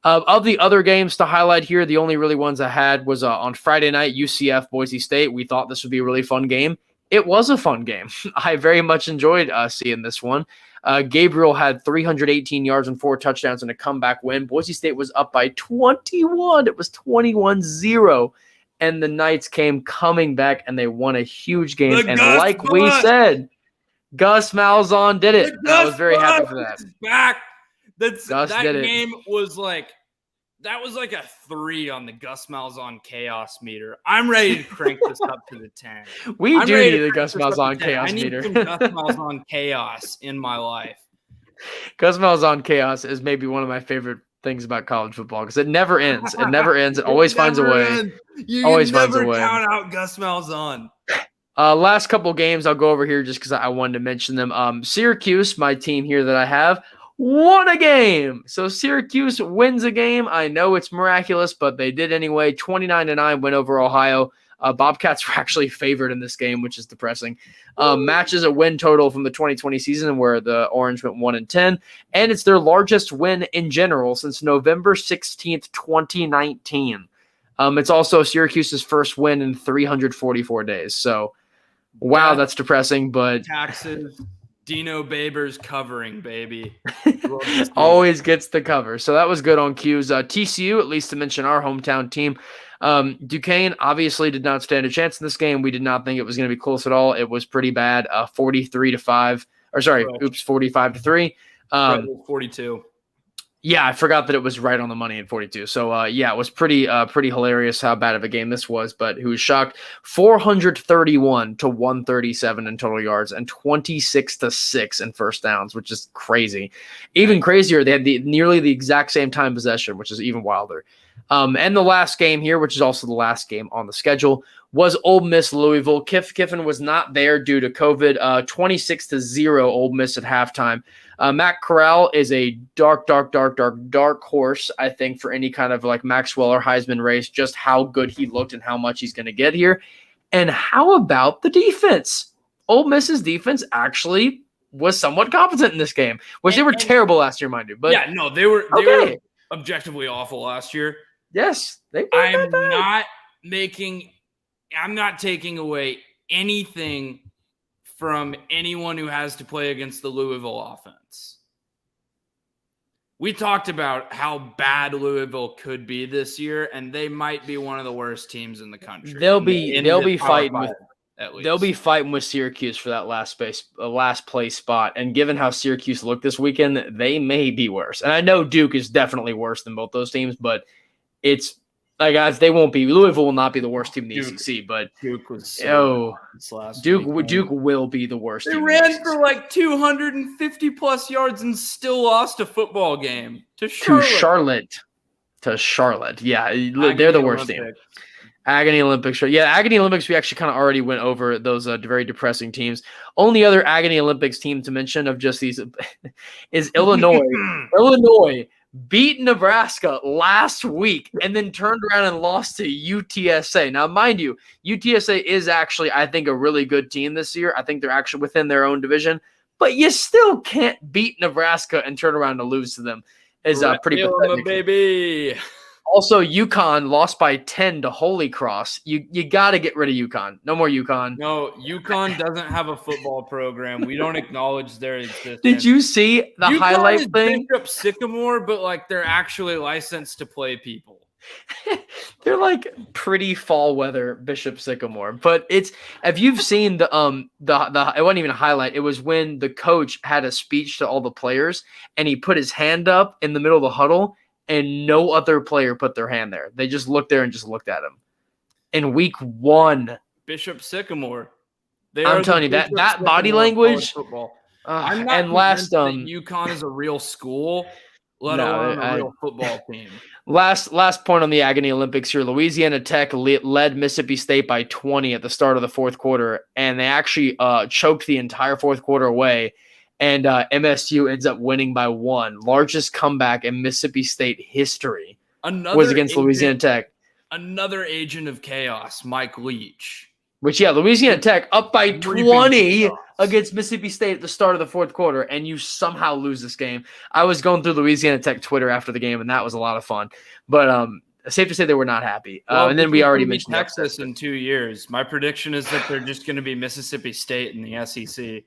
Of the other games to highlight here, the only really ones I had was on Friday night, UCF, Boise State. We thought this would be a really fun game. It was a fun game. I very much enjoyed seeing this one. Gabriel had 318 yards and 4 touchdowns in a comeback win. Boise State was up by 21. It was 21-0. And the Knights came coming back, and they won a huge game. And like we said, Gus Malzahn did it. I was very happy for that. Back. That game was like a 3 on the Gus Malzahn chaos meter. I'm ready to crank this up to the 10. We do need the Gus Malzahn chaos meter. I need some Gus Malzahn chaos in my life. Gus Malzahn chaos is maybe one of my favorite things about college football because it never ends. It never ends. It always finds a way. Always finds a way. Count out Gus Malzahn. Last couple games I'll go over here just because I wanted to mention them. Syracuse, my team here that I have, won a game. So Syracuse wins a game. I know it's miraculous, but they did anyway. 29-9 win over Ohio. Bobcats were actually favored in this game, which is depressing. Matches a win total from the 2020 season where the Orange went 1-10, and it's their largest win in general since November 16th, 2019. It's also Syracuse's first win in 344 days. So Wow, that's depressing, but taxes. Dino Babers covering, baby. Always gets the cover. So that was good on Q's. TCU, at least to mention our hometown team. Duquesne obviously did not stand a chance in this game. We did not think it was going to be close at all. It was pretty bad. 43-5. Or sorry, right. 45-3. 42. Yeah, I forgot that it was right on the money at 42. So, it was pretty hilarious how bad of a game this was. But who was shocked? 431 to 137 in total yards and 26-6 in first downs, which is crazy. Even crazier, they had nearly the exact same time possession, which is even wilder. And the last game here, which is also the last game on the schedule, was Ole Miss Louisville. Kiffin was not there due to COVID. 26-0 Ole Miss at halftime. Matt Corral is a dark horse, I think, for any kind of like Maxwell or Heisman race, just how good he looked and how much he's going to get here. And how about the defense? Ole Miss's defense actually was somewhat competent in this game, which they were terrible last year, mind you. But yeah, no, they were objectively awful last year. Yes. I'm not taking away anything from anyone who has to play against the Louisville offense. We talked about how bad Louisville could be this year, and they might be one of the worst teams in the country. They'll be fighting with Syracuse for that last place spot. And given how Syracuse looked this weekend, they may be worse. And I know Duke is definitely worse than both those teams, but it's like, guys, they won't be. Louisville will not be the worst team in the ACC, but Duke was Duke will be the worst. They ran for like 250 plus yards and still lost a football game to Charlotte. Yeah, they're the worst team. Agony Olympics. Yeah, Agony Olympics, we actually kind of already went over those very depressing teams. Only other Agony Olympics team to mention of just these is Illinois. Illinois beat Nebraska last week and then turned around and lost to UTSA. Now, mind you, UTSA is actually, I think, a really good team this year. I think they're actually within their own division, but you still can't beat Nebraska and turn around and lose to them. Is pretty pathetic. Baby. Also, UConn lost by 10 to Holy Cross. You got to get rid of UConn. No more UConn. No, UConn doesn't have a football program. We don't acknowledge their existence. Did you see the highlight thing? Bishop Sycamore, but like they're actually licensed to play people. They're like pretty fall weather Bishop Sycamore. But if you've seen the it wasn't even a highlight. It was when the coach had a speech to all the players and he put his hand up in the middle of the huddle. And no other player put their hand there. They just looked there and just looked at him. In week 1. Bishop Sycamore. I'm telling you, that body language. I'm not convinced that UConn is a real school, let alone a real football team. Last point on the Agony Olympics here. Louisiana Tech led Mississippi State by 20 at the start of the fourth quarter. And they actually choked the entire fourth quarter away. And MSU ends up winning by 1. Largest comeback in Mississippi State history was against Louisiana Tech. Another agent of chaos, Mike Leach. Louisiana Tech up by 20 against Mississippi State at the start of the fourth quarter, and you somehow lose this game. I was going through Louisiana Tech Twitter after the game, and that was a lot of fun. But safe to say they were not happy. And then we already mentioned Texas in 2 years. My prediction is that they're just going to be Mississippi State in the SEC.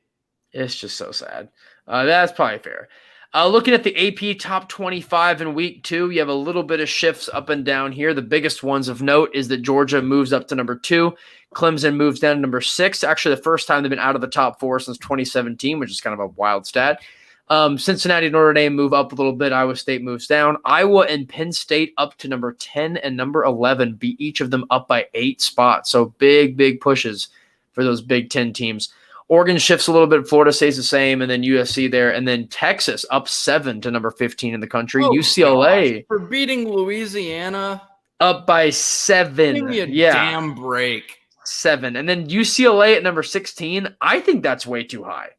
It's just so sad. That's probably fair. Looking at the AP top 25 in week 2, you have a little bit of shifts up and down here. The biggest ones of note is that Georgia moves up to number 2. Clemson moves down to number 6. Actually, the first time they've been out of the top 4 since 2017, which is kind of a wild stat. Cincinnati, Notre Dame move up a little bit. Iowa State moves down. Iowa and Penn State up to number 10 and number 11, beat each of them up by 8 spots. So big pushes for those Big Ten teams. Oregon shifts a little bit. Florida stays the same, and then USC there. And then Texas up 7 to number 15 in the country. UCLA. For beating Louisiana. Up by 7. Give me a damn break. 7. And then UCLA at number 16. I think that's way too high.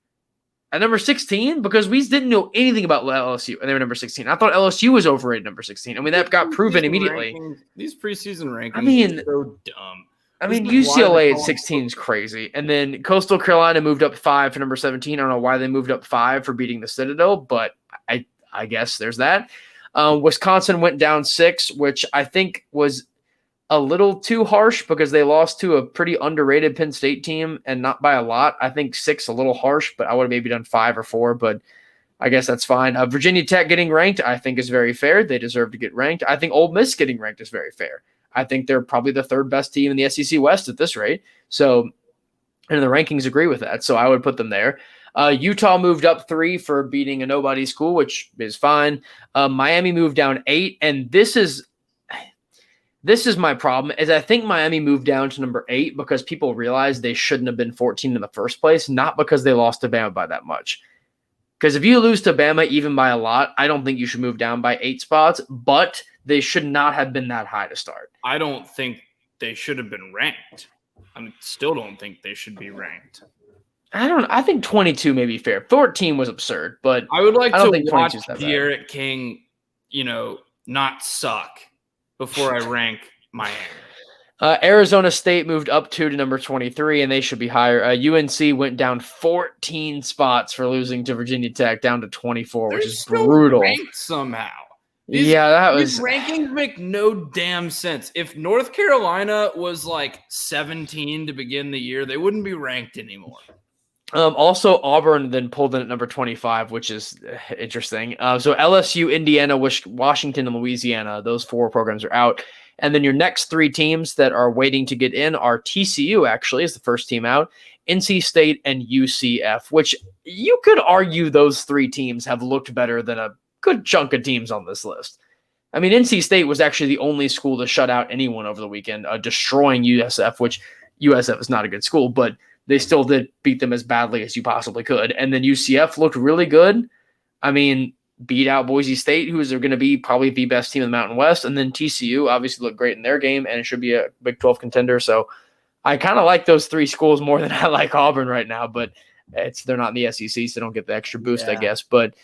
At number 16, because we didn't know anything about LSU, and they were number 16. I thought LSU was overrated number 16. I mean, that got proven immediately. These preseason rankings are so dumb. UCLA at 16 is crazy. And then Coastal Carolina moved up 5 to number 17. I don't know why they moved up 5 for beating the Citadel, but I guess there's that. Wisconsin went down 6, which I think was a little too harsh because they lost to a pretty underrated Penn State team and not by a lot. I think 6 a little harsh, but I would have maybe done 5 or 4, but I guess that's fine. Virginia Tech getting ranked, I think, is very fair. They deserve to get ranked. I think Ole Miss getting ranked is very fair. I think they're probably the 3rd best team in the SEC West at this rate. So, and the rankings agree with that. So I would put them there. Utah moved up 3 for beating a nobody school, which is fine. Miami moved down 8, and this is my problem. Is I think Miami moved down to number 8 because people realized they shouldn't have been 14 in the first place, not because they lost to Bama by that much. Because if you lose to Bama even by a lot, I don't think you should move down by 8 spots, but they should not have been that high to start. I don't think they should have been ranked. I still don't think they should be ranked. I think 22 may be fair. 14 was absurd, but I would like to watch De'Aaron King, not suck before I rank Miami. Arizona State moved up 2 to number 23, and they should be higher. UNC went down 14 spots for losing to Virginia Tech, down to 24, which is brutal. Ranked somehow. These rankings make no damn sense. If North Carolina was like 17 to begin the year, they wouldn't be ranked anymore. Also, Auburn then pulled in at number 25, which is interesting. So LSU, Indiana, Washington, and Louisiana, those 4 programs are out. And then your next 3 teams that are waiting to get in are TCU, actually, is the first team out, NC State, and UCF, which you could argue those 3 teams have looked better than a good chunk of teams on this list. I mean, NC State was actually the only school to shut out anyone over the weekend, destroying USF, which USF is not a good school, but they still did beat them as badly as you possibly could. And then UCF looked really good. I mean, beat out Boise State, who is going to be probably the best team in the Mountain West. And then TCU obviously looked great in their game, and it should be a Big 12 contender. So I kind of like those 3 schools more than I like Auburn right now, but they're not in the SEC, so they don't get the extra boost, I guess. But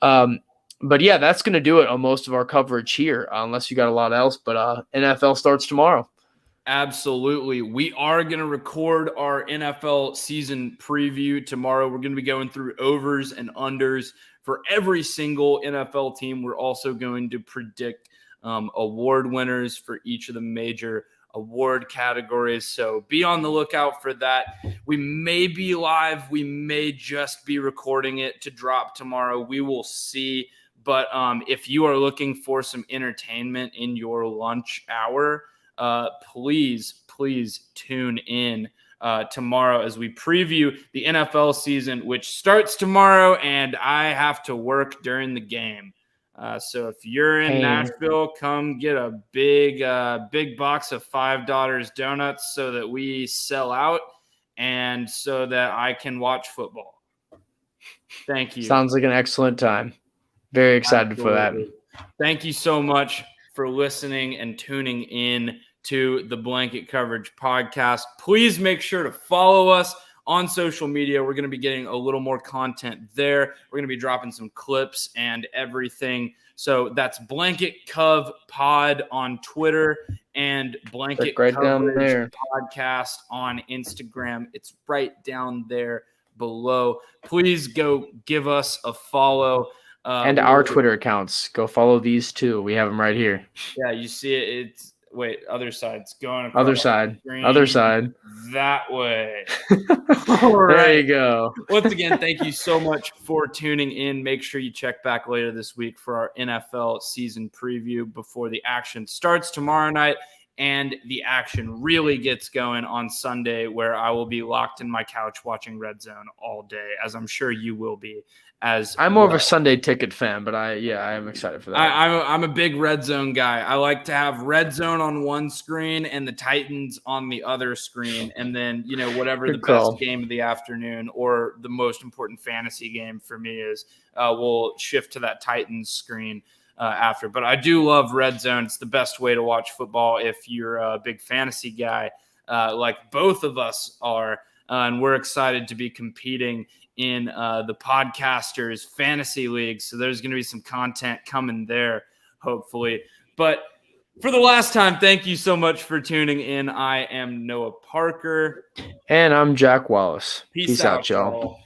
yeah, that's going to do it on most of our coverage here, unless you got a lot else. But NFL starts tomorrow. Absolutely. We are going to record our NFL season preview tomorrow. We're going to be going through overs and unders for every single NFL team. We're also going to predict award winners for each of the major award categories. So be on the lookout for that. We may be live. We may just be recording it to drop tomorrow. We will see. But if you are looking for some entertainment in your lunch hour, please tune in tomorrow as we preview the NFL season, which starts tomorrow, and I have to work during the game. So if you're in Nashville, come get a big box of $5 donuts so that we sell out and so that I can watch football. Thank you. Sounds like an excellent time. Very excited for that. Thank you so much for listening and tuning in to the Blanket Coverage Podcast. Please make sure to follow us on social media. We're going to be getting a little more content there. We're going to be dropping some clips and everything. So that's Blanket Cov Pod on Twitter and Blanket Coverage Podcast on Instagram. It's right down there below. Please go give us a follow. And our Twitter accounts. Go follow these too. We have them right here. Yeah, you see it. It's other side. It's going across other side. That way. All right. There you go. Once again, thank you so much for tuning in. Make sure you check back later this week for our NFL season preview before the action starts tomorrow night. And the action really gets going on Sunday, where I will be locked in my couch watching Red Zone all day, as I'm sure you will be. I'm more of a Sunday ticket fan, but I am excited for that. I'm a big Red Zone guy. I like to have Red Zone on one screen and the Titans on the other screen, and then whatever the best game of the afternoon or the most important fantasy game for me is, we'll shift to that Titans screen after. But I do love Red Zone. It's the best way to watch football if you're a big fantasy guy, like both of us are, and we're excited to be competing in the Podcasters Fantasy League. So there's going to be some content coming there, hopefully. But for the last time, thank you so much for tuning in. I am Noah Parker. And I'm Jack Wallace. Peace out, y'all.